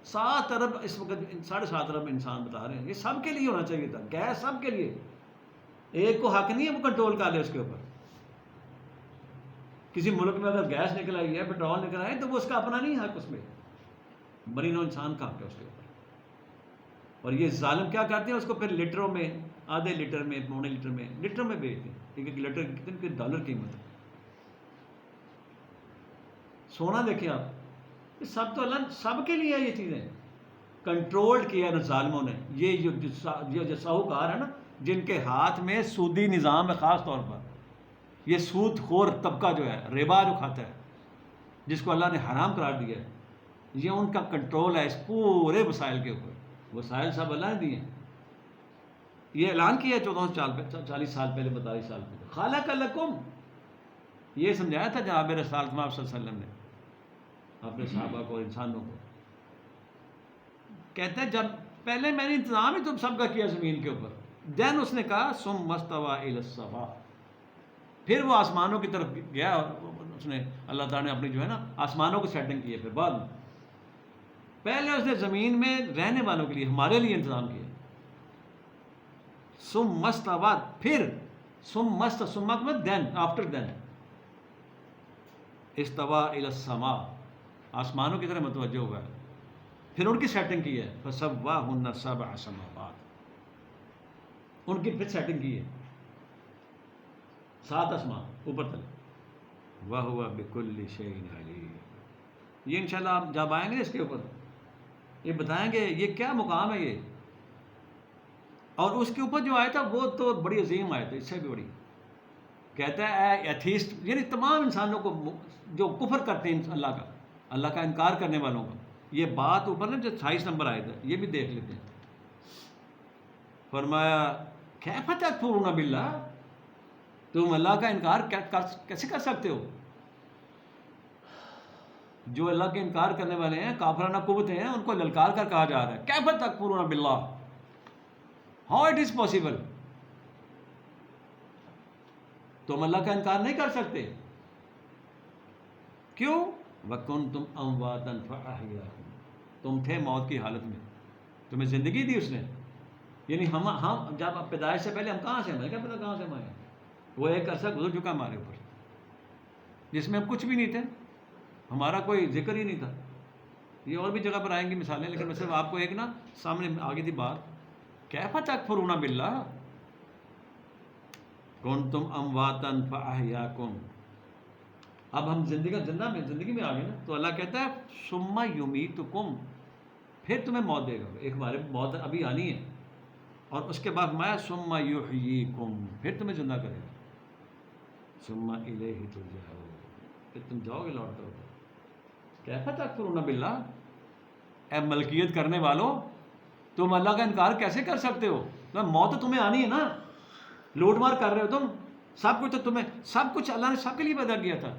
7 ارب اس وقت، 7.5 ارب انسان بتا رہے ہیں، یہ سب کے لیے ہونا چاہیے تھا. گیس سب کے لیے، ایک کو حق نہیں ہے وہ کنٹرول کر لے اس کے اوپر. کسی ملک میں اگر گیس نکل آئی ہے، پیٹرول نکل آئی ہے، تو وہ اس کا اپنا نہیں حق، اس میں بنی نوع انسان کا حق ہے اس کے اوپر. اور یہ ظالم کیا کرتے ہیں، اس کو پھر لیٹروں میں، آدھے لیٹر میں، پونے لیٹر میں، لیٹر میں بیچتے ہیں. ایک لیٹر کتنے ڈالر قیمت ہے. سونا دیکھیں آپ، یہ سب تو اللہ سب کے لیے ہے. یہ چیزیں کنٹرول کیا ہے ظالموں نے. یہ جو ساہوکار ہے نا، جن کے ہاتھ میں سودی نظام ہے، خاص طور پر یہ سود خور طبقہ جو ہے، ربا جو کھاتا ہے، جس کو اللہ نے حرام قرار دیا ہے، یہ ان کا کنٹرول ہے اس پورے وسائل کے اوپر. وسائل سب اللہ نے دیے ہیں. یہ اعلان کیا ہے 1440 سال پہلے، 42 سال پہلے. خالق لکم، یہ سمجھایا تھا جناب رسالت میں آپ صلی اللہ علیہ وسلم نے اپنے صحابہ کو، انسانوں کو. کہتا ہے جب پہلے میں نے انتظام ہی تم سب کا کیا زمین کے اوپر، دین اس نے کہا ثم استوى الی السماء، پھر وہ آسمانوں کی طرف گیا، اس نے اللہ تعالیٰ نے اپنی جو ہے نا آسمانوں کو سیٹنگ کی ہے. پھر بعد میں پہلے اس نے زمین میں رہنے والوں کے لیے، ہمارے لیے انتظام کیا. ثم استوى، پھر ثم دین، آفٹر دین استوى الی السماء، آسمانوں کی طرف متوجہ ہوا ہے، پھر ان کی سیٹنگ کی ہے. فسواہن سبع سماوات، ان کی پھر سیٹنگ کی ہے 7 آسمان اوپر تک. وَهُوَ بِكُلِّ شَيْءٍ عَلِيمٌ. یہ انشاءاللہ آپ جب آئیں گے اس کے اوپر یہ بتائیں گے یہ کیا مقام ہے یہ. اور اس کے اوپر جو آیا تھا وہ تو بڑی عظیم آیت ہے، اس سے بھی بڑی. کہتا ہے اے ایتھیسٹ، یعنی تمام انسانوں کو جو کفر کرتے ہیں اللہ کا انکار کرنے والوں کا. یہ بات اوپر نا جو 28 نمبر آیت ہے یہ بھی دیکھ لیتے ہیں. فرمایا کیف تکفرون باللہ، تم اللہ کا انکار کیسے کر سکتے ہو؟ جو اللہ کے انکار کرنے والے ہیں، کافرانہ قوتیں ہیں، ان کو للکار کر کہا جا رہا ہے کیف تکفرون باللہ، ہاؤ اٹ از پاسبل. تم اللہ کا انکار نہیں کر سکتے. کیوں؟ وَكُنْتُمْ أَمْوَاتًا فَأَحْيَاكُمْ، تم تھے موت کی حالت میں، تمہیں زندگی دی اس نے. یعنی ہم جب پیدائش سے پہلے ہم کہاں سے ہیں، کیا پتا کہاں سے ہم آئے ہیں. وہ ایک عرصہ گزر چکا ہمارے اوپر جس میں ہم کچھ بھی نہیں تھے، ہمارا کوئی ذکر ہی نہیں تھا. یہ اور بھی جگہ پر آئیں گی مثالیں، لیکن میں صرف آپ کو ایک نا سامنے آگے تھی بات. کیف تکفرون باللہ کنتم امواتا فاحیاکم. اب ہم زندگی میں آ گئے نا، تو اللہ کہتا ہے ثم یمیتکم، پھر تمہیں موت دے گا. ایک ہمارے موت ابھی آنی ہے، اور اس کے بعد میں ثم یحییکم، پھر تمہیں زندہ کرے گا. ثم الیہ ترجعون، پھر تم جاؤ گے لوٹ کر. کیف تکفرون باللہ، اے ملکیت کرنے والو، تم اللہ کا انکار کیسے کر سکتے ہو؟ موت تو تمہیں آنی ہے نا، لوٹ مار کر رہے ہو تم. سب کچھ تو تمہیں، سب کچھ اللہ نے سب کے لیے پیدا کیا تھا.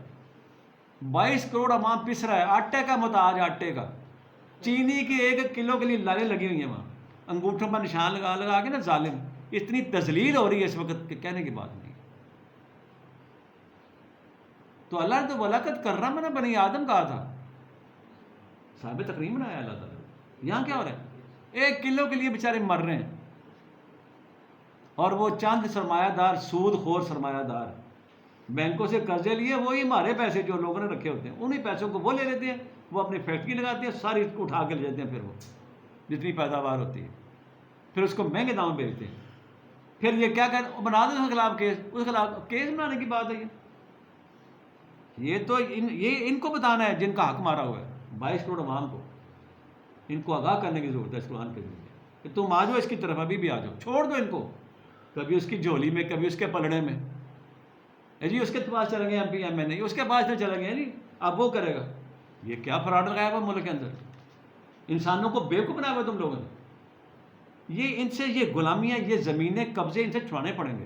22 کروڑ عوام پس رہا ہے، آٹے کا محتاج، آٹے کا. چینی کے 1 کلو کے لیے لالیں لگی ہوئی ہیں وہاں، انگوٹھوں پر نشان لگا کے نا. ظالم، اتنی تذلیل ہو رہی ہے اس وقت کہ کہنے کی بات نہیں. تو اللہ نے تو وَلَقَدْ كَرَّمْنَا بنی آدم کہا تھا، صاحب تکریم بنایا اللہ تعالیٰ. یہاں کیا ہو رہا ہے؟ 1 کلو کے لیے بیچارے مر رہے ہیں، اور وہ چند سرمایہ دار، سود خور سرمایہ دار، بینکوں سے قرضے لیے، وہی ہمارے پیسے جو لوگوں نے رکھے ہوتے ہیں، انہی پیسوں کو وہ لے لیتے ہیں، وہ اپنی فیکٹری لگاتے ہیں، ساری کو اٹھا کے لے جاتے ہیں. پھر وہ جتنی پیداوار ہوتی ہے پھر اس کو مہنگے دام بیچتے ہیں. پھر یہ کیا کہتے ہیں، بنا دیں اس کے خلاف کیس، اس کے خلاف کیس بنانے کی بات ہے. یہ تو یہ ان کو بتانا ہے جن کا حق مارا ہوا ہے 22 کروڑ عوام کو. ان کو آگاہ کرنے کی ضرورت ہے اس قرآن کے ذریعے کہ تم آ جاؤ اس کی طرف، ابھی بھی آ جاؤ، چھوڑ دو ان کو، کبھی اس کی جھولی میں، کبھی اس کے پلڑے میں. جی اس کے پاس چلیں گے MP MNA، اس کے پاس چلیں گے جی اب وہ کرے گا. یہ کیا فراڈ لگایا ہوا ملک کے اندر، انسانوں کو بیوقوف بنایا ہوا تم لوگوں نے. یہ ان سے یہ غلامیاں، یہ زمینیں، قبضے ان سے چھڑانے پڑیں گے.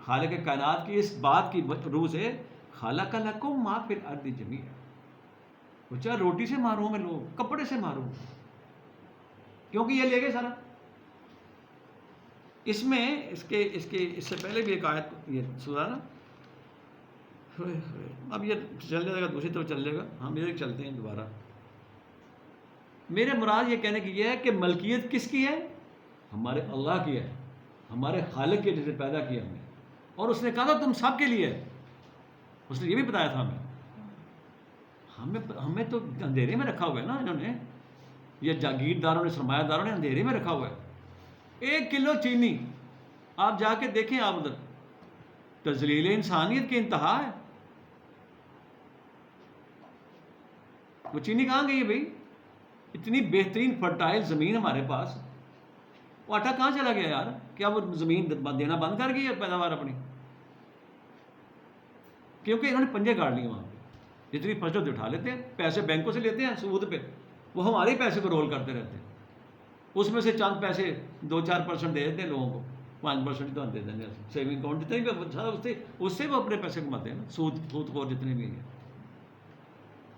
خالق کائنات کی اس بات کی روح سے خالق لکم ما فی الارض جمیعا. بچہ روٹی سے محروم ہے لوگ، کپڑے سے محروم، کیونکہ یہ لے گئے سارا. اس میں اس سے پہلے بھی ایک آیت یہ سنا نا. اب یہ چل جائے گا، دوسری طرف چل جائے گا، ہم ادھر چلتے ہیں دوبارہ. میرے مراد یہ کہنے کی یہ ہے کہ ملکیت کس کی ہے؟ ہمارے اللہ کی ہے، ہمارے خالق کے جسے پیدا کیا ہم نے. اور اس نے کہا تھا تم سب کے لیے ہے. اس نے یہ بھی بتایا تھا ہمیں تو اندھیرے میں رکھا ہوا ہے نا انہوں نے، یہ جاگیرداروں نے، سرمایہ داروں نے اندھیرے میں رکھا ہوا ہے. 1 کلو چینی آپ جا کے دیکھیں، آپ ادھر تذلیل انسانیت کی انتہا ہے. وہ چینی کہاں گئی ہے بھائی؟ اتنی بہترین فرٹائل زمین ہمارے پاس، وہ آٹا کہاں چلا گیا یار؟ کیا وہ زمین دینا بند کر گئی ہے پیداوار اپنی؟ کیونکہ انہوں نے پنجے گاڑ لیے وہاں پہ. جتنی فصل اٹھا لیتے ہیں، پیسے بینکوں سے لیتے ہیں سود پہ، وہ ہمارے پیسے کو رول کرتے رہتے ہیں. اس میں سے چند پیسے 2-4% دے دیتے ہیں لوگوں کو، 5% تو دے دیں سیونگ اکاؤنٹ جتنے بھی اس سے وہ اپنے پیسے کماتے ہیں نا، سود خور جتنے بھی ہیں.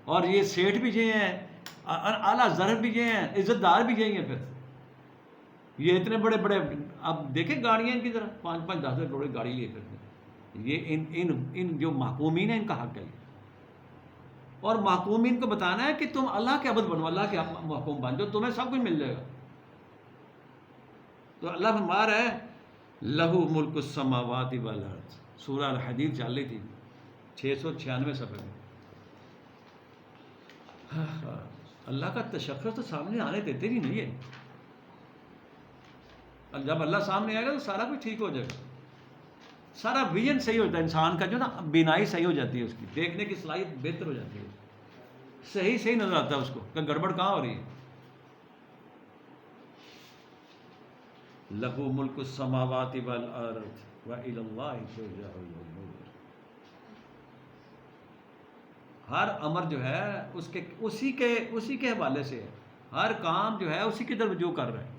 اور یہ سیٹھ بھی یہ ہیں، اعلیٰ ظرف بھی یہ ہیں، عزت دار بھی یہی ہیں. پھر یہ اتنے بڑے بڑے، اب دیکھیں گاڑیاں ان کی طرح 5-10 کروڑ کی گاڑی لیے پھرتے ہیں. یہ ان جو محکومین ہیں ان کا حق ہے. اور محکومین کو بتانا ہے کہ تم اللہ کے عبد بنو، اللہ کے محکوم بن جاؤ، تمہیں سب کچھ مل جائے گا. تو اللہ فرما رہا ہے لہو ملک السماوات والارض، سورہ الحدید چل رہی تھی 696 صفحے میں. اللہ کا تشخص تو سامنے آنے دیتے ہی نہیں ہے. جب اللہ سامنے آئے گا تو سارا کچھ ٹھیک ہو جائے گا، سارا ویژن صحیح ہوتا ہے انسان کا، جو نا بینائی صحیح ہو جاتی ہے، اس کی دیکھنے کی صلاحیت بہتر ہو جاتی ہے، صحیح نظر آتا ہے اس کو کہ گڑبڑ کہاں ہو رہی ہے. لہو ملک السماوات والارض وإلی اللہ ترجع الامور. ہر امر جو ہے اسی کے حوالے سے ہے، ہر کام جو ہے اسی کی طرف رجوع کر رہا ہے.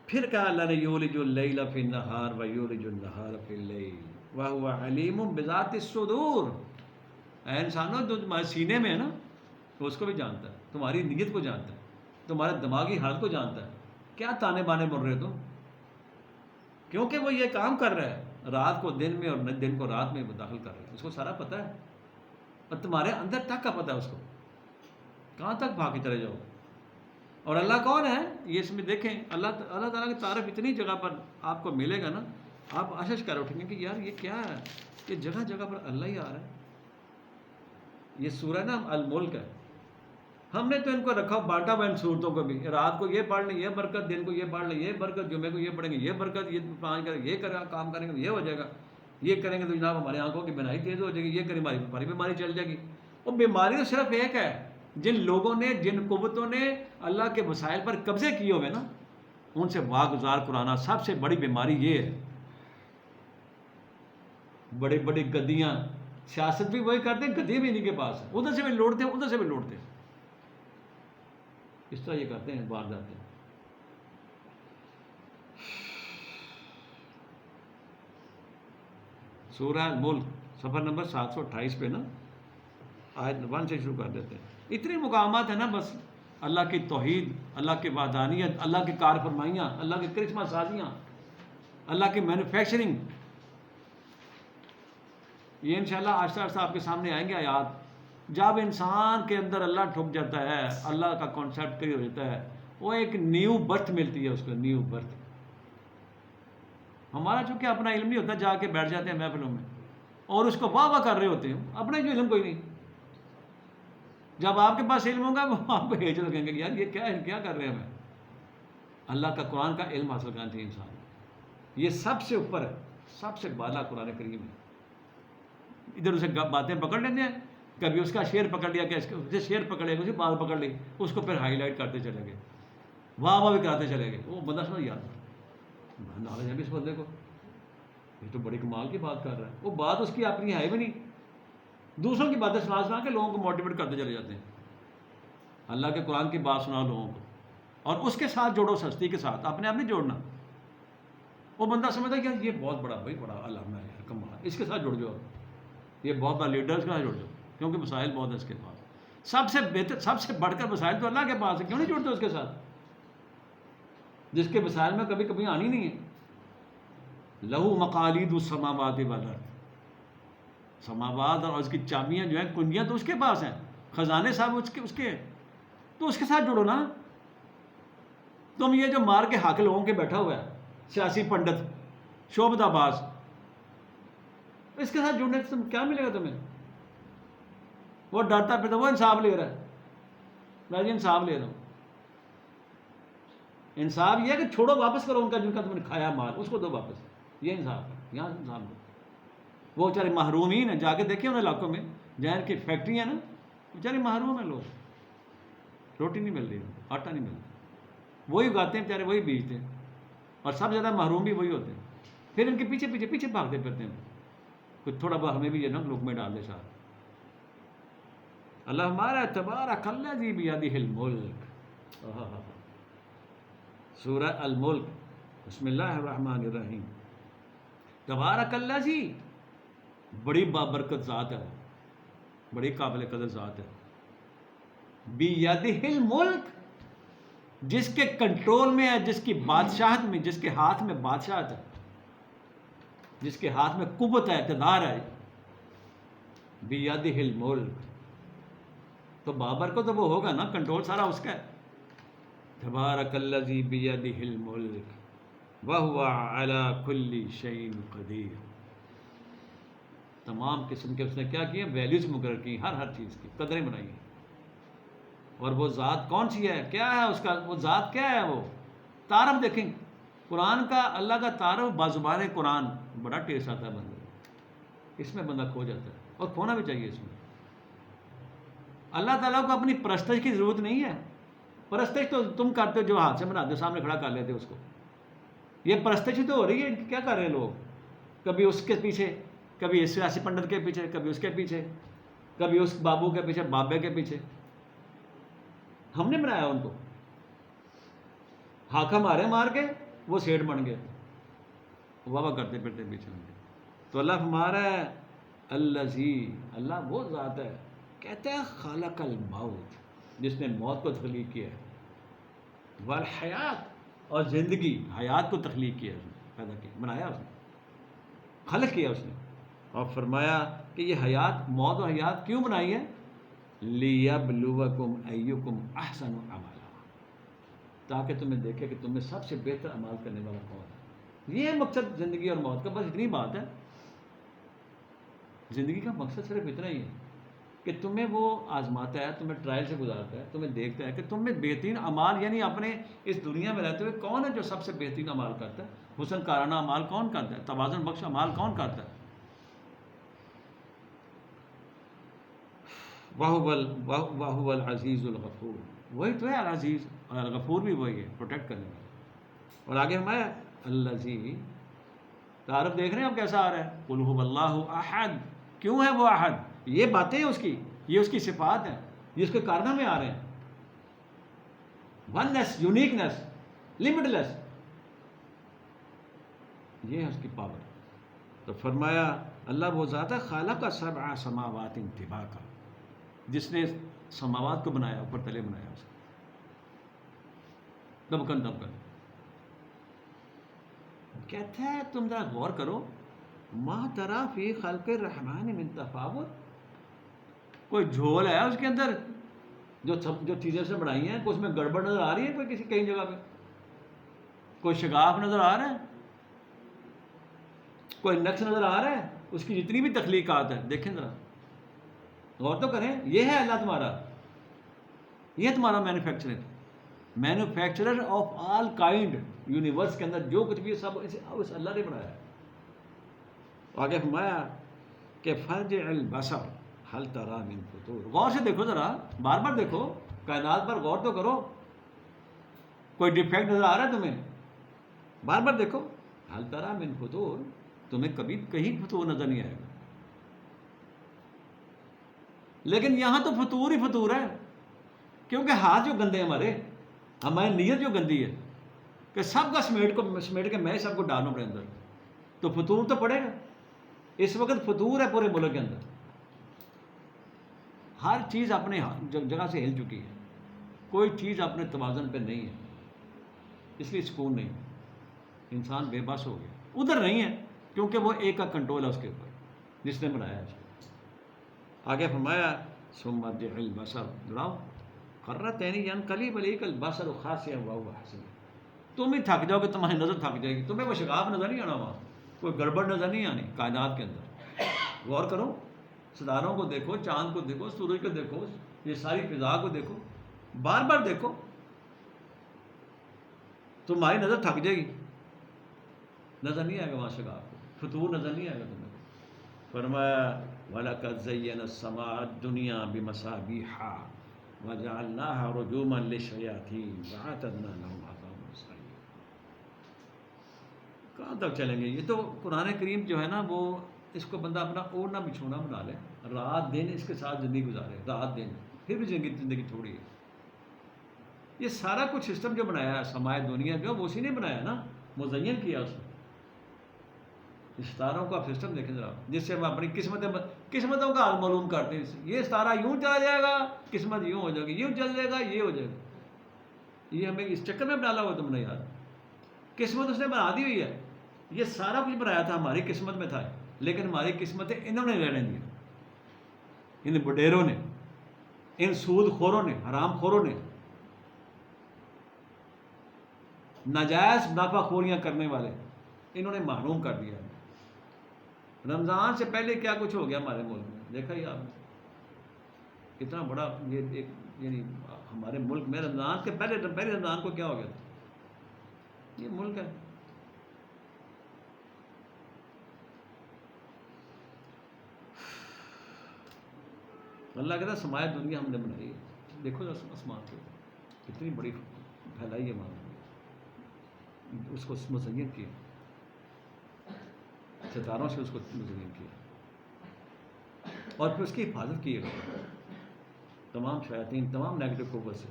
پھر کہا اللہ نے یولج اللیل فی النہار ویولج النہار فی اللیل وہو علیم بذات الصدور. اے انسانوں، جو تمہارے سینے میں ہے نا تو اس کو بھی جانتا ہے، تمہاری نیت کو جانتا ہے، تمہارے دماغی حالت کو جانتا ہے. کیا تانے بانے بن رہے تم؟ کیونکہ وہ یہ کام کر رہا ہے، رات کو دن میں اور دن کو رات میں داخل کر رہا ہے. اس کو سارا پتہ ہے، اور تمہارے اندر تک کا پتہ ہے اس کو، کہاں تک بھاگ کے چلے جاؤ. اور اللہ کون ہے یہ اس میں دیکھیں. اللہ تعالیٰ کی تعریف اتنی جگہ پر آپ کو ملے گا نا، آپ آشش کر اٹھیں گے کہ یار یہ کیا ہے، یہ جگہ جگہ پر اللہ ہی آ رہا ہے. یہ سورہ نا الملک ہے. ہم نے تو ان کو رکھا بانٹا ہوا ان صورتوں کو بھی، رات کو یہ پڑھ لیں یہ برکت، دن کو یہ پڑھ لیں یہ برکت، جمعے کو یہ پڑھیں گے یہ برکت، یہ 5 کریں یہ کام کریں گے یہ ہو جائے گا، یہ کریں گے تو جناب ہماری آنکھوں کی بینائی تیز ہو جائے گی، یہ کریں ہماری بیماری چل جائے گی. اور بیماری تو صرف ایک ہے، جن لوگوں نے، جن قوتوں نے اللہ کے وسائل پر قبضے کیے ہوئے نا، ان سے واگزار کرانا سب سے بڑی بیماری یہ ہے. بڑی بڑی گدیاں، سیاست بھی وہی کرتے ہیں، گدی بھی انہیں کے پاس ہے، ادھر سے بھی لوٹتے ہیں ادھر سے بھی لوٹتے ہیں، اس طرح یہ کرتے ہیں وارداتیں. سورہ الملک صفحہ نمبر 728 پہ نا آیت 1 سے شروع کر دیتے ہیں. اتنے مقامات ہیں نا، بس اللہ کی توحید، اللہ کی وحدانیت، اللہ کی کار فرمائیاں، اللہ کی کرشمہ سازیاں، اللہ کی مینوفیکچرنگ. یہ انشاءاللہ آہستہ آہستہ آپ کے سامنے آئیں گے آیات. جب انسان کے اندر اللہ ٹھک جاتا ہے، اللہ کا کانسیپٹ کلیئر ہو جاتا ہے، وہ ایک نیو برتھ ملتی ہے اس کو، نیو برتھ. ہمارا چونکہ اپنا علم نہیں ہوتا، جا کے بیٹھ جاتے ہیں محفلوں میں اور اس کو واہ واہ کر رہے ہوتے ہیں، اپنا جو علم کوئی نہیں. جب آپ کے پاس علم ہوگا وہ آپ کو ہیج لگیں گے کہ یار یہ کیا کر رہے ہیں ہمیں. اللہ کا قرآن کا علم حاصل کرنا چاہیے انسان. یہ سب سے اوپر ہے، سب سے بالا قرآن کریم ہے. ادھر اسے باتیں پکڑ لیتے ہیں، کبھی اس کا شعر پکڑ لیا کہ اسے شعر پکڑ لیا، اسے بات پکڑ لی، اس کو پھر ہائی لائٹ کرتے چلے گئے، واہ واہ بھی کراتے چلے گئے. وہ بندہ سمجھ یار نالج ہے بھی اس بندے کو، یہ تو بڑی کمال کی بات کر رہا ہے. وہ بات اس کی اپنی ہے بھی نہیں، دوسروں کی باتیں سنا کے لوگوں کو موٹیویٹ کرتے چلے جاتے ہیں. اللہ کے قرآن کی بات سناؤ لوگوں کو، اور اس کے ساتھ جوڑو، سستی کے ساتھ، اپنے آپ نہیں جوڑنا. وہ بندہ سمجھتا ہے کہ یہ بہت بڑا، بھائی بڑا علامہ ہے، کمال، اس کے ساتھ جڑ جاؤ. یہ بہت بڑا لیڈر، اس کے ساتھ جڑ جاؤ، کیونکہ مسائل بہت ہے اس کے پاس. سب سے بہتر، سب سے بڑھ کر مسائل تو اللہ کے پاس ہے، کیوں نہیں جڑتے اس کے ساتھ جس کے مسائل میں کبھی کبھی آنی نہیں ہے. لہو مقالید السماوات والارض، سماوات اور اس کی چابیاں جو ہیں، کنجیاں تو اس کے پاس ہیں، خزانے صاحب اس کے، تو اس کے ساتھ جڑو نا. تم یہ جو مار کے حق لوگوں کے بیٹھا ہوا ہے سیاسی پنڈت شعبدہ باز، اس کے ساتھ جڑنے سے کیا ملے گا تمہیں؟ وہ ڈرتا پھرتا، وہ انصاف لے رہا ہے، میں جی انصاف لے رہا ہوں. انصاف یہ ہے کہ چھوڑو، واپس کرو ان کا جن کا تم نے کھایا مال، اس کو دو واپس. یہ انصاف ہے، یہاں انصاف دو. وہ بیچارے محرومین ہیں، جا کے دیکھیں ان علاقوں میں جہاں کی فیکٹریاں ہیں نا، بیچارے محروم ہیں لوگ، روٹی نہیں مل رہی، آٹا نہیں مل رہا. وہی اگاتے ہیں بیچارے، وہی بیچتے ہیں، اور سب زیادہ محروم بھی وہی ہوتے ہیں. پھر ان کے پیچھے بھاگتے پھرتے ہیں. کچھ تھوڑا بہت ہمیں بھی یہ نا لوگ میں ڈال دے ساتھ. اللہ ہمارا تبارک الذی بیدہ الملک. سورہ الملک بسم اللہ الرحمن الرحیم. تبارک اللہ جی، بڑی بابرکت ذات ہے وہ، بڑی قابل قدر ذات ہے. بیدہ الملک، جس کے کنٹرول میں ہے، جس کی بادشاہت میں، جس کے ہاتھ میں بادشاہت ہے، جس کے ہاتھ میں قوت ہے، اقتدار ہے. بیدہ الملک، تو بابر کو تو وہ ہوگا نا، کنٹرول سارا اس کا ہے. تبارک الذی بیدہ الملک وہو علی کل شیء قدیر. تمام قسم کے اس نے کیا کیے؟ ویلیوز مقرر کی، ہر چیز کی قدریں بنائی ہیں. اور وہ ذات کون سی ہے؟ کیا ہے اس کا؟ وہ ذات کیا ہے؟ وہ تعارف دیکھیں قرآن کا، اللہ کا تعارف بازبان قرآن بڑا ٹیسٹ آتا ہے بندے کو، اس میں بندہ کھو جاتا ہے، اور کھونا بھی چاہیے اس میں. اللہ تعالیٰ کو اپنی پرستش کی ضرورت نہیں ہے. پرستش تو تم کرتے ہو، جو ہاتھ سے بناتے ہو سامنے کھڑا کر لیتے ہو اس کو. یہ پرستش ہی تو ہو رہی ہے. کیا کر رہے ہیں لوگ؟ کبھی اس کے پیچھے، کبھی اس سیاسی پنڈت کے پیچھے، کبھی اس کے پیچھے، کبھی اس بابو کے پیچھے، بابے کے پیچھے. ہم نے بنایا ان کو، ہاکہ مارے مار کے وہ سیٹ بن گئے، واہ کرتے پھرتے پیچھے ان کے. تو اللہ فرما رہا ہے الذی، اللہ وہ ذات ہے، کہتا ہے خالق الموت، جس نے موت کو تخلیق کیا ہے، والحیات، اور زندگی حیات کو تخلیق کیا ہے، اس نے پیدا کیا، بنایا اس نے، خلق کیا اس نے. اور فرمایا کہ یہ حیات، موت اور حیات کیوں بنائی ہے؟ لیبلوکم ایکم احسن عملا، تاکہ تمہیں دیکھے کہ تم میں سب سے بہتر عمل کرنے والا کون ہے. یہ ہے مقصد زندگی اور موت کا، بس اتنی بات ہے. زندگی کا مقصد صرف اتنا ہی ہے کہ تمہیں وہ آزماتا ہے، تمہیں ٹرائل سے گزارتا ہے، تمہیں دیکھتا ہے کہ تم میں بہترین اعمال، یعنی اپنے اس دنیا میں رہتے ہوئے کون ہے جو سب سے بہترین اعمال کرتا ہے، حسن کارانہ اعمال کون کرتا ہے، توازن بخش اعمال کون کرتا ہے. وَهُوَ الْعَزِيزُ الْغَفُورُ، وہی تو ہے العزیز، اور الغفور بھی وہی ہے، پروٹیکٹ کرنے والا. اور آگے ہمارا الذی، تعارف دیکھ رہے ہیں اب کیسا آ رہا ہے؟ قُلْ هُوَ اللَّهُ احد. کیوں ہے وہ احد؟ یہ باتیں اس کی، یہ اس کی صفات ہیں، یہ اس کے کارنامے میں آ رہے ہیں. وننس، یونیکنس، لمٹ لیس، یہ ہے اس کی پاور. تو فرمایا اللہ وہ ذات ہے خالق سبع سماوات طباقا، جس نے سماوات کو بنایا، اوپر تلے بنایا اس کو، دبکن دبکن. کہتا ہے تم ذرا غور کرو، ما تری فی خلق الرحمن من تفاوت. کوئی جھول ہے اس کے اندر جو چیزیں سے بنائی ہیں، کوئی اس میں گڑبڑ نظر آ رہی ہے؟ کوئی کسی کہیں جگہ پہ کوئی شگاف نظر آ رہا ہے؟ کوئی نقص نظر آ رہا ہے؟ اس کی جتنی بھی تخلیقات ہیں دیکھیں ذرا، غور تو کریں. یہ ہے اللہ تمہارا، یہ تمہارا manufacturer of all kind. Universe کے اندر جو کچھ بھی سب اس اللہ نے بنایا ہے. آگے فرمایا کہ فرجع البصر هل تری من فطور. غور سے دیکھو ذرا، بار بار دیکھو، کائنات پر غور تو کرو. کوئی ڈیفیکٹ نظر آ رہا ہے تمہیں؟ بار بار دیکھو. هل تری من فطور، تمہیں کبھی کہیں فطور نظر نہیں آئے گا. لیکن یہاں تو فطور ہی فطور ہے، کیونکہ ہاتھ جو گندے ہیں ہماری نیت جو گندی ہے کہ سب کا سمیٹ کے میں سب کو ڈالوں اپنے اندر، تو فطور تو پڑے گا. اس وقت فطور ہے پورے ملک کے اندر، ہر چیز اپنے جگہ سے ہل چکی ہے، کوئی چیز اپنے توازن پہ نہیں ہے، اس لیے سکون نہیں. انسان بے بس ہو گیا، ادھر نہیں ہے، کیونکہ وہ ایک کا کنٹرول ہے اس کے اوپر جس نے بنایا ہے اس کو. آگے فرمایا ثم ارجع البصر، دوڑاؤ، قرۃ عین ینقلب الیک البصر خاسئا وهو حسیر. تم ہی تھک جاؤ گے، تمہاری نظر تھک جائے گی، تمہیں وہ شگاف نظر نہیں آنا، وہاں کوئی گڑبڑ نظر نہیں آنی کائنات کے اندر. غور کرو، ستاروں کو دیکھو، چاند کو دیکھو، سورج کو دیکھو، یہ ساری فضا کو دیکھو، بار بار دیکھو، تمہاری نظر تھک جائے گی، نظر نہیں آئے گا وہاں شگاف کو، فطور نظر نہیں آئے گا تمہیں. فرمایا وَلَقَدْ زَيَّنَا السَّمَاءَ الدُّنْيَا بِمَصَابِيحَ وَجَعَلْنَاهَا رُجُومًا لِلشَّيَاطِينِ وَأَعْتَدْنَا لَهُمْ عَذَابَ السَّعِيرَ. کہاں تک چلیں گے؟ یہ تو قرآن کریم جو ہے نا، وہ اس کو بندہ اپنا اوڑھنا بچھونا بنا لے، رات دن اس کے ساتھ زندگی گزارے، رات دن، پھر بھی زندگی تھوڑی ہے. یہ سارا کچھ سسٹم جو بنایا ہے سمائے دنیا جو، وہ اسی نے بنایا نا. مزین کیا اس نے۔ ستاروں کا سسٹم دیکھیں ذرا، جس سے ہم اپنی قسمتوں کا حال معلوم کرتے ہیں۔ یہ ستارہ یوں چلا جائے گا، قسمت یوں ہو جائے گی، یوں چل جائے گا، یہ ہو جائے گا۔ یہ ہمیں اس چکر میں ڈالا ہوا تم نے یار، قسمت اس نے بنا دی ہوئی ہے۔ یہ سارا کچھ بنایا تھا ہماری قسمت میں تھا، لیکن ہماری قسمتیں انہوں نے رہنے دی، ان بڈیروں نے، ان سود خوروں نے، حرام خوروں نے، ناجائز منافع خوریاں کرنے والے، انہوں نے محروم کر دیا۔ رمضان سے پہلے کیا کچھ ہو گیا ہمارے ملک میں، دیکھا ہی آپ نے کتنا بڑا یہ ایک، یعنی ہمارے ملک میں رمضان کے پہلے رمضان کو کیا ہو گیا تھا۔ یہ ملک ہے، اللہ کہتا ہے سمایا دنیا ہم نے بنائی ہے۔ دیکھو آسمان پہ کتنی بڑی پھیلائی ہے ہمارے، اس کو مزین کیا، ستاروں سے اس کو مزین کیا، اور پھر اس کی حفاظت کی ہے تمام شیاطین، تمام نیگیٹو قوت سے۔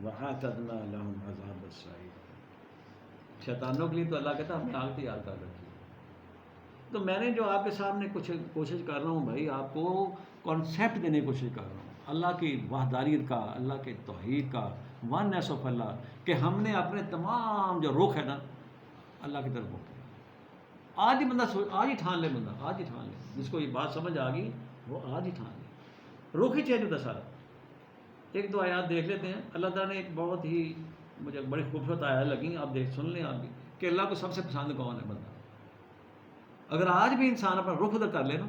وَأَعْتَدْنَا لَهُمْ عَذَابَ السَّعِيرِ، شیطانوں کے لیے تو اللہ کہتا ہے ہم نے آگ تیار کر رکھی ہے۔ تو میں نے جو آپ کے سامنے کچھ کوشش کر رہا ہوں بھائی، آپ کو کانسیپٹ دینے کی کوشش کر رہا ہوں اللہ کی وحدانیت کا، اللہ کے توحید کا، وننس آف اللہ، کہ ہم نے اپنے تمام جو رخ ہے نا اللہ کی طرف ہوتے ہیں۔ آج ہی بندہ آج ہی ٹھان لے، بندہ آج ہی ٹھان لے، جس کو یہ بات سمجھ آ گئی وہ آج ہی ٹھان لے، رخ ہی چینج ہوتا سارا۔ ایک دو آیات دیکھ لیتے ہیں۔ اللہ تعالیٰ نے ایک بہت ہی مجھے بڑی خوبصورت آیات لگیں، آپ سن لیں آپ بھی، کہ اللہ کو سب سے پسند کون ہے بندہ۔ اگر آج بھی انسان اپنا رخ ادھر کر لے نا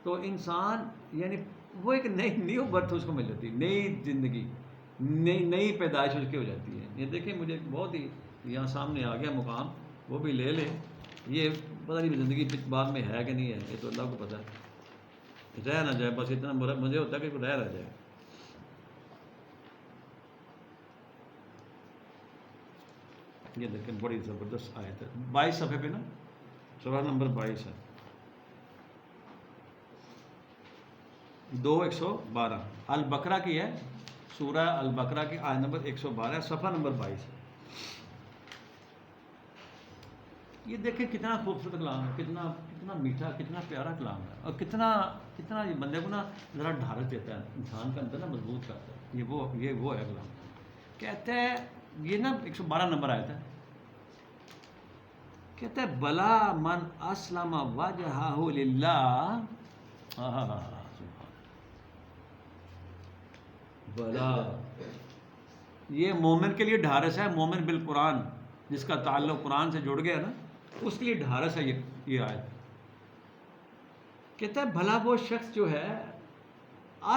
تو انسان یعنی وہ ایک نیو برتھ اس کو مل جاتی ہے، نئی زندگی، نئی پیدائش اس کی ہو جاتی ہے۔ یہ دیکھیں مجھے بہت ہی یہاں سامنے آ گیا مقام، وہ بھی لے لے، یہ پتہ نہیں زندگی بعد میں ہے کہ نہیں ہے، یہ تو اللہ کو پتہ ہے، رہ نہ جائے بس اتنا مجھے ہوتا ہے کہ رہ جائے۔ یہ دیکھیں بڑی زبردست آیت ہے، 22 صفحے پہ نا، سورہ نمبر 22 ہے، 2:112 البقرہ کی ہے، سورہ البقرہ کی آیت نمبر 112 صفحہ نمبر 22 ہے۔ یہ دیکھیں کتنا خوبصورت کلام ہے، کتنا میٹھا، کتنا پیارا کلام ہے، اور کتنا یہ بندے کو نا ذرا ڈھارس دیتا ہے، انسان کا اندر نا مضبوط کرتا ہے۔ یہ وہ ہے کلام، کہتے ہیں یہ نا 112 نمبر آیا تھا، کہتے ہیں بلا من اسلم وجہہ للہ، بلا، یہ مومن کے لیے ڈھارس ہے، مومن بالقرآن، جس کا تعلق قرآن سے جڑ گیا نا اس کے لیے ڈھارس ہے یہ آیت۔ کہتا ہے بھلا وہ شخص جو ہے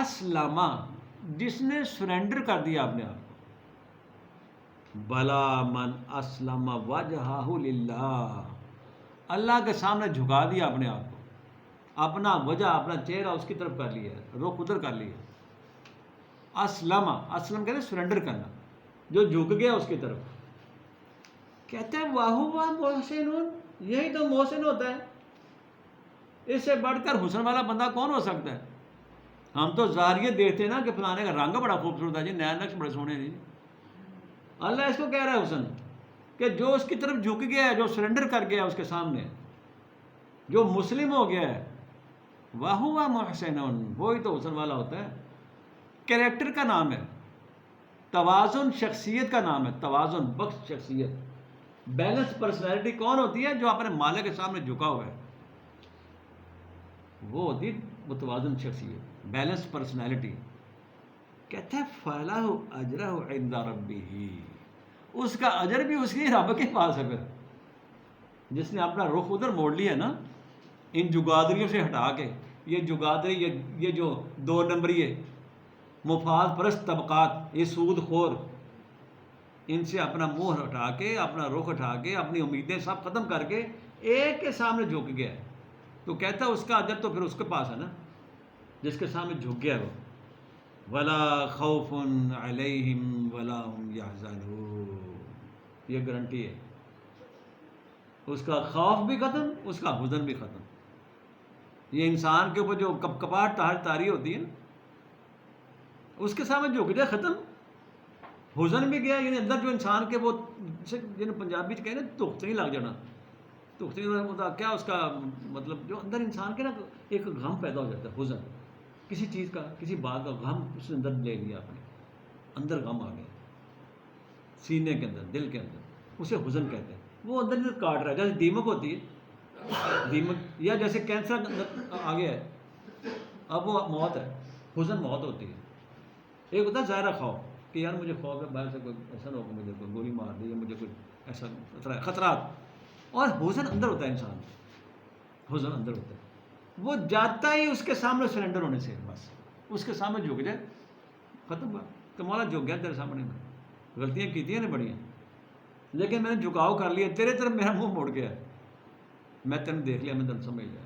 اسلم، جس نے سرنڈر کر دیا اپنے آپ کو، بھلا من اسلم وجہہ للہ، اللہ کے سامنے جھکا دیا اپنے آپ کو، اپنا وجہ، اپنا چہرہ اس کی طرف کر لیا، رخ ادھر کر لیا۔ اسلم کہتے ہیں سرنڈر کرنا، جو جھک گیا اس کی طرف۔ کہتے ہیں وَهُوَ مُحْسِنٌ، یہی تو محسن ہوتا ہے، اس سے بڑھ کر حسن والا بندہ کون ہو سکتا ہے؟ ہم تو ظاہریت دیکھتے ہیں نا کہ فلانے کا رنگ بڑا خوبصورت ہے جی، نیا نقش بڑے سونے جی، اللہ اس کو کہہ رہا ہے حسن، کہ جو اس کی طرف جھک گیا ہے، جو سرنڈر کر گیا اس کے سامنے، جو مسلم ہو گیا ہے، وَهُوَ مُحْسِنٌ، وہی تو حسن والا ہوتا ہے۔ کریکٹر کا نام ہے، توازن شخصیت کا نام ہے، توازن بخش شخصیت، بیلنس پرسنالٹی کون ہوتی ہے؟ جو اپنے مالک کے سامنے جھکا ہوا ہے، وہ ہوتی ہے متوازن شخصیت، بیلنس پرسنالٹی۔ کہتا ہے فَلَهُ أَجْرَهُ عِنْدَ رَبِّهِ، اس کا اجر بھی اس کے رب کے پاس ہے۔ پھر جس نے اپنا رخ ادھر موڑ لیا نا ان جگادریوں سے ہٹا کے، یہ جگادری، یہ جو دو نمبری ہے، مفاد پرست طبقات، یہ سود خور، ان سے اپنا منہ ہٹا کے، اپنا رخ ہٹا کے، اپنی امیدیں سب ختم کر کے ایک کے سامنے جھک گیا ہے، تو کہتا ہے اس کا اجر تو پھر اس کے پاس ہے نا، جس کے سامنے جھک گیا وہ۔ وَلَا خَوْفٌ عَلَيْهِمْ وَلَا هُمْ يَحْزَنُونَ، یہ گارنٹی ہے، اس کا خوف بھی ختم، اس کا حزن بھی ختم۔ یہ انسان کے اوپر جو کپاہٹ تاری ہوتی ہے نا، اس کے سامنے جھک جائے ختم، حزن بھی گیا، یعنی اندر جو انسان کے وہ جن پنجابی کہے نا دکھ نہیں لگ جانا، دکھ نہیں ہوتا کیا اس کا مطلب، جو اندر انسان کے نا ایک غم پیدا ہو جاتا ہے، حزن کسی چیز کا، کسی بات کا غم اس نے اندر لے لیا، آپ نے اندر غم آ گیا سینے کے اندر، دل کے اندر، اسے حزن کہتے ہیں. وہ اندر اندر کاٹ رہا ہے، جیسے دیمک ہوتی ہے، دیمک، یا جیسے کینسر آ گیا ہے، اب وہ موت ہے، حزن موت ہوتی ہے. ایک ہوتا ہے ظاہرہ خوف کہ یار مجھے خوف ہے باہر سے کوئی ایسا نہ ہو کہ مجھے کوئی گولی مار دی، یا مجھے کوئی ایسا خطرات. اور حزن اندر ہوتا ہے انسان، حزن اندر ہوتا ہے، وہ جاتا ہی اس کے سامنے سرنڈر ہونے سے، بس اس کے سامنے جھک جائے، ختم ہوا. تو مولا جھک گیا تیرے سامنے، میں غلطیاں کی تھیں نے بڑی ہیں، لیکن میں نے جھکاؤ کر لیا، تیرے طرف میرا منہ مڑ گیا، میں تینوں دیکھ لیا، میں تینوں سمجھ لیا.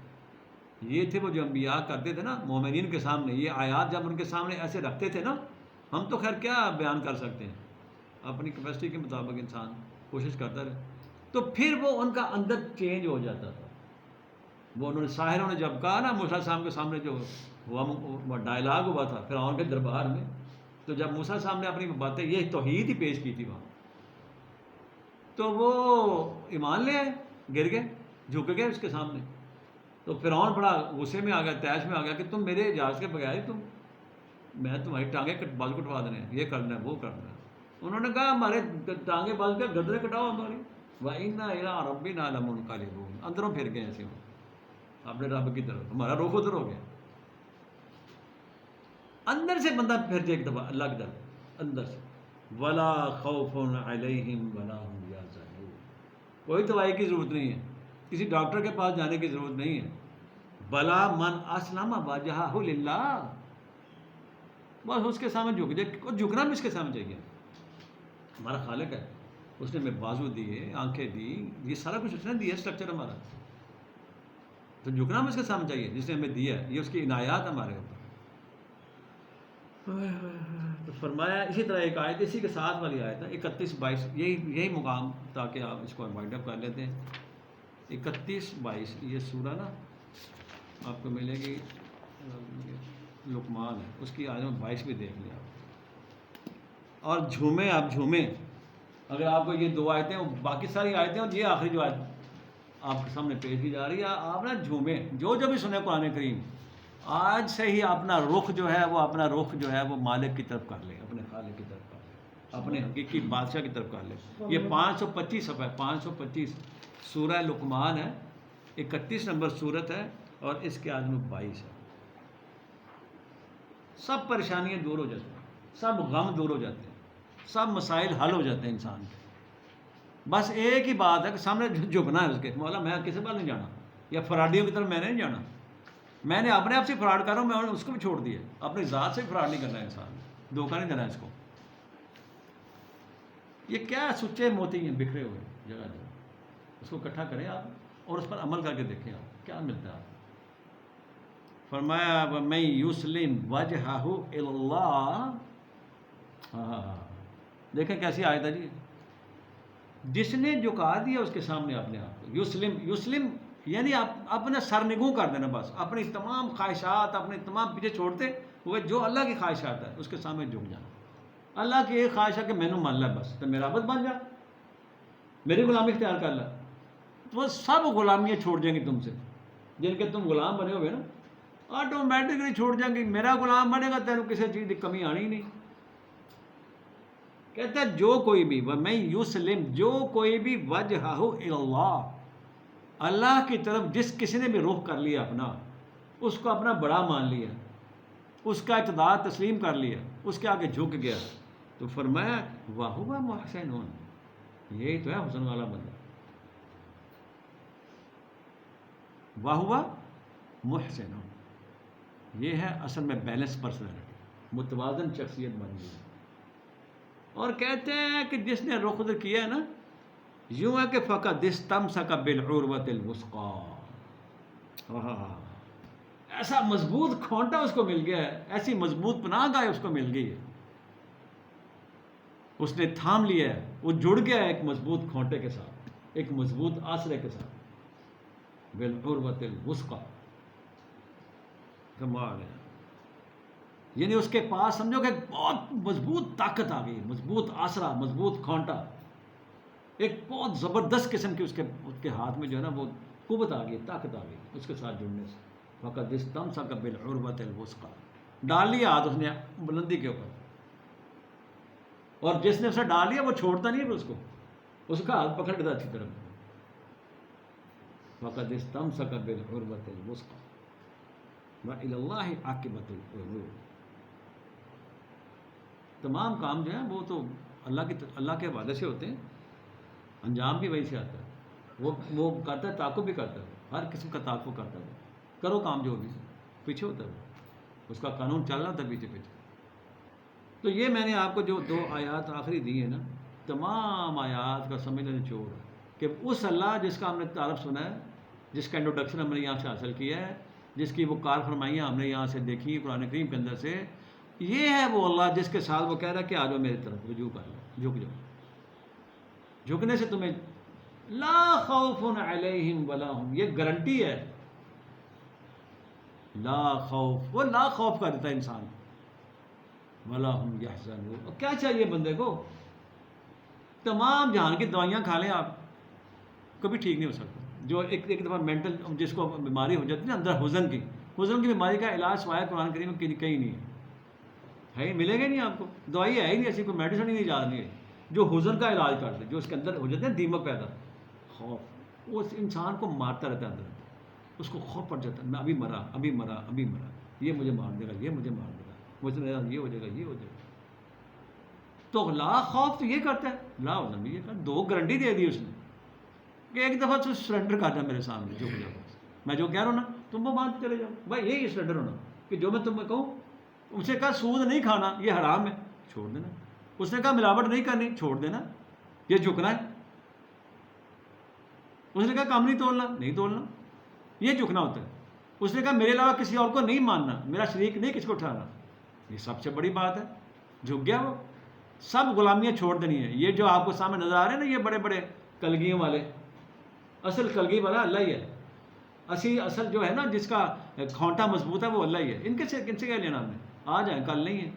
یہ تھے وہ جو انبیاء کرتے تھے نا مومنین کے سامنے، یہ آیات جب ان کے سامنے ایسے رکھتے تھے نا، ہم تو خیر کیا بیان کر سکتے ہیں، اپنی کیپیسٹی کے مطابق انسان کوشش کرتا رہے، تو پھر وہ ان کا اندر چینج ہو جاتا تھا. وہ انہوں نے ساحروں نے جب کہا نا موسیٰ صاحب کے سامنے جو ہوا ڈائلاگ ہوا تھا فرعون کے دربار میں، تو جب موسیٰ صاحب نے اپنی باتیں یہ توحید ہی پیش کی تھی وہاں، تو وہ ایمان لے آئے، گر گئے، جھک گئے اس کے سامنے. تو فرعون بڑا غصے میں آ گیا، تیش میں آ گیا کہ تم میرے اجازت کے بغیر ہی میں تمہاری ٹانگیں بال کٹوا دینے، یہ کرنا ہے وہ کرنا ہے. انہوں نے کہا ہمارے ٹانگیں بال کے گردنیں کٹاؤ ہماری، وَإِنَّا إِلَىٰ رَبِّنَا لَمُنْقَلِبُونَ. اندروں پھر گئے ایسے اپنے رب کی طرف، ہمارا رخ ادھر ہو گیا. اندر سے بندہ پھر جائے ایک دفعہ اللہ کی طرف، اندر سے. وَلَا خَوْفٌ عَلَيْهِمْ وَلَا هُمْ يَحْزَنُونَ. کوئی دوائی کی ضرورت نہیں ہے، کسی ڈاکٹر کے پاس جانے کی ضرورت نہیں ہے. بلا من اسلم وجہہ للہ، بس اس کے سامنے جھک جائے. اور جھکنا بھی اس کے سامنے چاہیے، ہمارا خالق ہے، اس نے ہمیں بازو دیے، آنکھیں دی، یہ سارا کچھ اس نے دیا اسٹرکچر ہمارا، تو جھکنا بھی اس کے سامنے چاہیے جس نے ہمیں دیا ہے، یہ اس کی عنایات ہمارے اوپر. تو فرمایا اسی طرح ایک آیت اسی کے ساتھ والی آیت ہے 31-22، یہی مقام تاکہ آپ اس کو وائنڈ اپ کر لیتے ہیں. 31-22 یہ سورہ نا آپ کو ملے گی، لقمان ہے، اس کی آیت 22 بھی دیکھ لیں آپ. اور جھومیں، آپ جھومیں، اگر آپ کو یہ دو آیتیں، باقی ساری آیتیں اور یہ آخری جو آیت آپ کے سامنے پیش کی جا رہی ہے، آپ نا جھومیں، جو بھی سنے قرآن کریم، آج سے ہی اپنا رخ جو ہے وہ مالک کی طرف کر لے، اپنے خالق کی طرف کر لے، اپنے حقیقی بادشاہ کی طرف کر لے. یہ 525 صفحہ ہے، 525 سورہ لقمان ہے، 31 نمبر سورت ہے، اور اس کے آیت 22 ہے. سب پریشانیاں دور ہو جاتی ہیں، سب غم دور ہو جاتے ہیں، سب مسائل حل ہو جاتے ہیں انسان کے. بس ایک ہی بات ہے کہ سامنے جھکنا ہے اس کے، مولا میں کسی بات نہیں جانا، یا فراڈیوں کی طرف میں نہیں جانا، میں نے اپنے آپ سے فراڈ کر رہا ہوں، میں نے اس کو بھی چھوڑ دیا، اپنی ذات سے فراڈ نہیں کرنا ہے انسان، دھوکہ نہیں دینا ہے اس کو. یہ کیا سچے موتی ہیں بکھرے ہوئے جگہ جگہ، اس کو اکٹھا کریں آپ اور اس پر عمل کر کے دیکھیں آپ کیا ملتا ہے. فرمایا وَمَن يُسْلِمْ وَجْهَهُ إِلَى اللَّهِ. دیکھیں کیسی آیت ہے جی، جس نے جھکا دیا اس کے سامنے اپنے آپ کو. یسلم یعنی اپنا سرنگوں کر دینا، بس اپنی تمام خواہشات، اپنے تمام پیچھے چھوڑتے ہوئے جو اللہ کی خواہشات ہے اس کے سامنے جھک جانا. اللہ کی ایک خواہش ہے کہ مینوں مان لے، بس تو میرا عبد بن جا، میری غلامی اختیار کر لے. تو وہ سب غلامیاں چھوڑ جائیں گی تم سے، جن کے تم غلام بنے ہوئے نا، آٹومیٹکلی چھوڑ جائیں گی. میرا غلام بنے گا تینوں کسی چیز کی کمی آنی ہی نہیں. کہتا ہے جو کوئی بھی میں یسلم، جو کوئی بھی وجہہ الی اللہ، اللہ کی طرف جس کسی نے بھی رخ کر لیا اپنا، اس کو اپنا بڑا مان لیا، اس کا اقتدار تسلیم کر لیا، اس کے آگے جھک گیا، تو فرمایا وَهُوَ مُحْسِنٌ، یہی تو ہے حسن والا بندہ. وَهُوَ مُحْسِنٌ، یہ ہے اصل میں بیلنس پرسنالٹی، متوازن شخصیت بن گئی. اور کہتے ہیں کہ جس نے رخ ادھر کیا ہے نا، یوں ہے کہ فقط استمسک بالعروۃ الوثقی، ایسا مضبوط کھونٹا اس کو مل گیا ہے، ایسی مضبوط پناہ گاہ اس کو مل گئی ہے، اس نے تھام لیا ہے، وہ جڑ گیا ہے ایک مضبوط کھونٹے کے ساتھ، ایک مضبوط آسرے کے ساتھ، بالعروۃ الوثقی. کمال ہے. یعنی اس کے پاس سمجھو کہ ایک بہت مضبوط طاقت آ گئی، مضبوط آسرا، مضبوط کھانٹا، ایک بہت زبردست قسم کی اس کے ہاتھ میں جو ہے نا وہ قوت آ گئی، طاقت آ گئی اس کے ساتھ جڑنے سے. فقد استمسک بالعروۃ الوثقی، ڈال لیا ہاتھ اس نے بلندی کے اوپر، اور جس نے اسے ڈال لیا وہ چھوڑتا نہیں ہے اس کو، اس کا ہاتھ پکڑ لیتا اچھی طرح. فقد استمسک بالعروۃ الوثقی وإلی اللہ عاقبۃ الامور. تمام کام جو ہیں وہ تو اللہ کے حوالے سے ہوتے ہیں، انجام بھی وہی سے آتا ہے. وہ کرتا ہے، تعاقب بھی کرتا ہے، ہر قسم کا تعاقب کرتا ہے. کرو کام جو بھی پیچھے ہوتا ہے، اس کا قانون چل رہا تھا پیچھے پیچھے. تو یہ میں نے آپ کو جو 2 آیات آخری دی ہیں نا، تمام آیات کا سمجھنا نچوڑ ہے کہ اس اللہ جس کا ہم نے تعارف سنا ہے، جس کا انٹروڈکشن ہم نے یہاں سے حاصل کیا ہے، جس کی وہ کار فرمائیاں ہم نے یہاں سے دیکھی قرآن کریم کے اندر سے، یہ ہے وہ اللہ جس کے ساتھ وہ کہہ رہا ہے کہ آ جاؤ میری طرف، رجوع کر لو، جھک جاؤ. جھکنے سے تمہیں لا خوف علیہم ولا ہم، یہ گارنٹی ہے. لا خوف، وہ لا خوف کا دیتا ہے انسان، ولا ہم یحزنون. کیا چاہیے بندے کو؟ تمام جہان کی دوائیاں کھا لیں آپ، کبھی ٹھیک نہیں ہو سکتا. جو ایک دفعہ مینٹل جس کو بیماری ہو جاتی ہے نا اندر، حزن کی بیماری کا علاج سوائے قرآن کریم میں کہیں نہیں ہے، ملے گا نہیں آپ کو. دوائی ہے ہی نہیں ایسی، کوئی میڈیسن ہی نہیں ایجاد نہیں ہے جو حزن کا علاج کر دے. جو اس کے اندر ہو جاتے ہیں دیمک پیدا، خوف، وہ اس انسان کو مارتا رہتا ہے اندر، اس کو خوف پڑ جاتا ہے، میں ابھی مرا، ابھی مرا، ابھی مرا، یہ مجھے مار دے گا، یہ مجھے مار دے گا، مجھے یہ ہو جائے گا، یہ ہو جائے گا. تو لا خوف تو یہ کرتا ہے، لا علم یہ کرتا ہے. 2 گارنٹی دے دی اس نے کہ ایک دفعہ تو سرنڈر کر جا میرے سامنے، جو ہو جائے میں جو کہہ رہا ہوں نا تم وہ مانتے چلے جاؤ. بھائی یہی سرنڈر ہونا کہ جو میں تمہیں کہوں. اس نے کہا سود نہیں کھانا، یہ حرام ہے، چھوڑ دینا. اس نے کہا ملاوٹ نہیں کرنی، چھوڑ دینا. یہ جھکنا ہے. اس نے کہا کام نہیں توڑنا، نہیں توڑنا، یہ جھکنا ہوتا ہے. اس نے کہا میرے علاوہ کسی اور کو نہیں ماننا، میرا شریک نہیں کسی کو ٹھہرانا، یہ سب سے بڑی بات ہے. جھک گیا وہ، سب غلامیاں چھوڑ دینی ہے. یہ جو آپ کو سامنے نظر آ رہے ہیں نا، یہ بڑے بڑے کلگیوں والے، اصل کلگی والا اللہ ہی ہے. اصل جو ہے نا جس کا کھونٹا مضبوط ہے وہ اللہ ہی ہے. ان سے کیا لینا ہم نے؟ آج ہے کل نہیں ہے.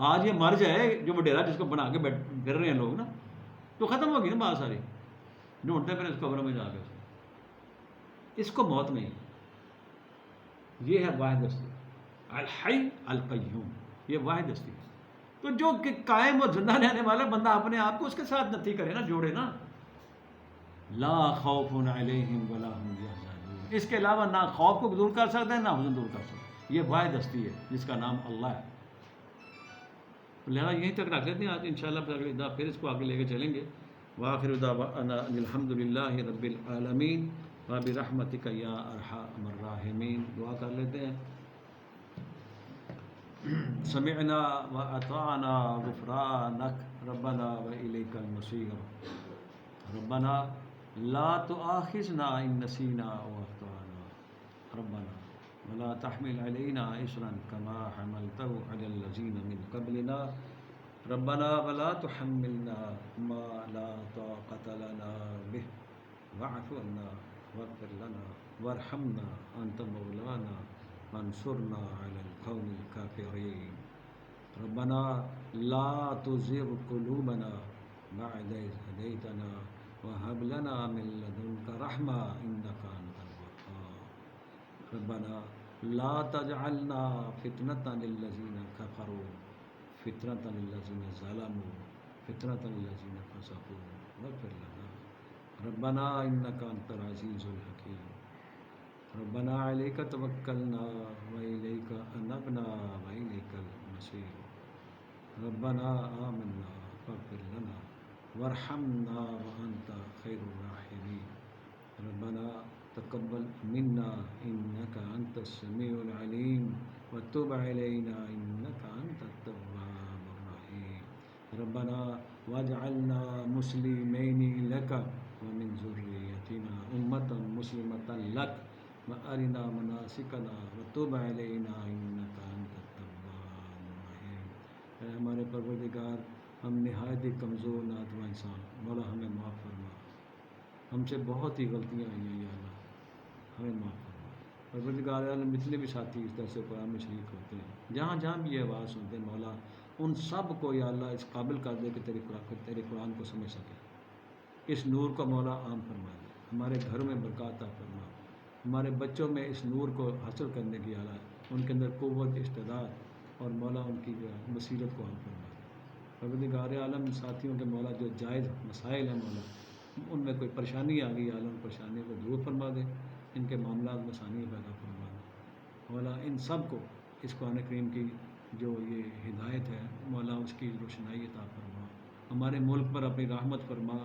آج یہ مرض ہے جو وڈیرا جس کو بنا کے پھر رہے ہیں لوگ نا، تو ختم ہوگی نا بات ساری. ڈھونڈتے پھر اس قبروں میں جا کے اس کو موت نہیں. یہ ہے واحد ہستی، الحی القیوم، یہ واحد ہستی ہے. تو جو کہ قائم اور زندہ رہنے والا بندہ اپنے آپ کو اس کے ساتھ نتی کرے نا، جوڑے نا. لا خوف علیہم ولا هم یحزنون. اس کے علاوہ نہ خوف کو دور کر سکتے ہیں نہ حزن دور کر سکتے ہیں. یہ واحد ہستی ہے جس کا نام اللہ ہے. لہٰذا یہیں تک رکھ لیتے ہیں آج، انشاءاللہ پھر اگلی دفعہ پھر اس کو آگے لے کے چلیں گے. وآخر دعوانا الحمد للہ رب العالمین وبرحمتک یا ارحم الراحمین. دعا کر لیتے ہیں. سمعنا واطعنا غفرانک ربنا والیک المصیر. ربنا لا تؤاخذنا ان نسینا او اخطانا. ربنا ولا تحمل علينا إصرا كما حملته على الذين من قبلنا. ربنا ولا تحملنا ما لا طاقة لنا به واعف عنا واغفر لنا وارحمنا أنت مولانا فانصرنا على القوم الكافرين. ربنا لا تزغ قلوبنا بعد إذ هديتنا وهب لنا من لدنك رحمة إنك أنت الوهاب. ربنا لا تجعلنا فتنة للذين كفروا فتنة للذين ظلموا فتنة للذين فسقوا واغفر لنا. ربنا إنك أنت العزيز الحكيم. ربنا عليك توكلنا وإليك أنبنا وإليك المصير. ربنا آمنا فاغفر لنا وارحمنا وأنت خير الراحمين. ربنا تقبل منا إنك أنت السميع العليم وتب علينا إنك أنت التواب الرحيم. ربنا واجعلنا مسلمين لك ومن ذريتنا أمة مسلمة لك وأرنا مناسكنا وتب علينا إنك أنت التواب الرحيم. اے ہمارے پروردگار، ہم نہایت ہی کمزور ناتواں انسان، مولا ہمیں معاف فرما. ہم سے بہت ہی غلطیاں ہوئی ہیں یا اللہ، ہمیں معاف فرما. پروردگار عالم جتنے بھی ساتھی اس طرح سے قرآن میں شریک ہوتے ہیں، جہاں جہاں بھی یہ آواز سنتے ہیں مولا ان سب کو یا اللہ اس قابل کر دے کہ تیرے قرآن کو سمجھ سکے، اس نور کو مولا عام فرما دے، ہمارے گھروں میں برکات عطا فرما، ہمارے بچوں میں اس نور کو حاصل کرنے کی اعلیٰ ان کے اندر قوت، استعداد اور مولا ان کی جو ہے بصیرت کو عام فرما دے۔ پروردگار عالم ساتھیوں کے مولا جو جائز مسائل ہیں مولا ان میں کوئی پریشانی آ گئی، عالم پریشانی کو دور فرما دے، ان کے معاملات میں آسانی پیدا فرما دے مولا، ان سب کو اس قرآن کریم کی جو یہ ہدایت ہے مولا اس کی روشنائی عطا فرما، ہمارے ملک پر اپنی رحمت فرما،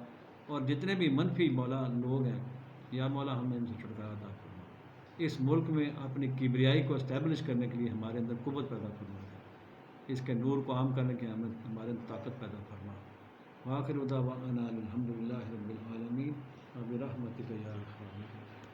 اور جتنے بھی منفی مولا لوگ ہیں یا مولا ہمیں ان سے چھٹکارا عطا فرما، اس ملک میں اپنی کبریائی کو اسٹیبلش کرنے کے لیے ہمارے اندر قوت پیدا فرما دے، اس کے نور کو عام کرنے کی ہمارے اندر طاقت پیدا فرما۔ وآخر دعوانا الحمد للہ رب العالمین، وبرحمتک یا ارحم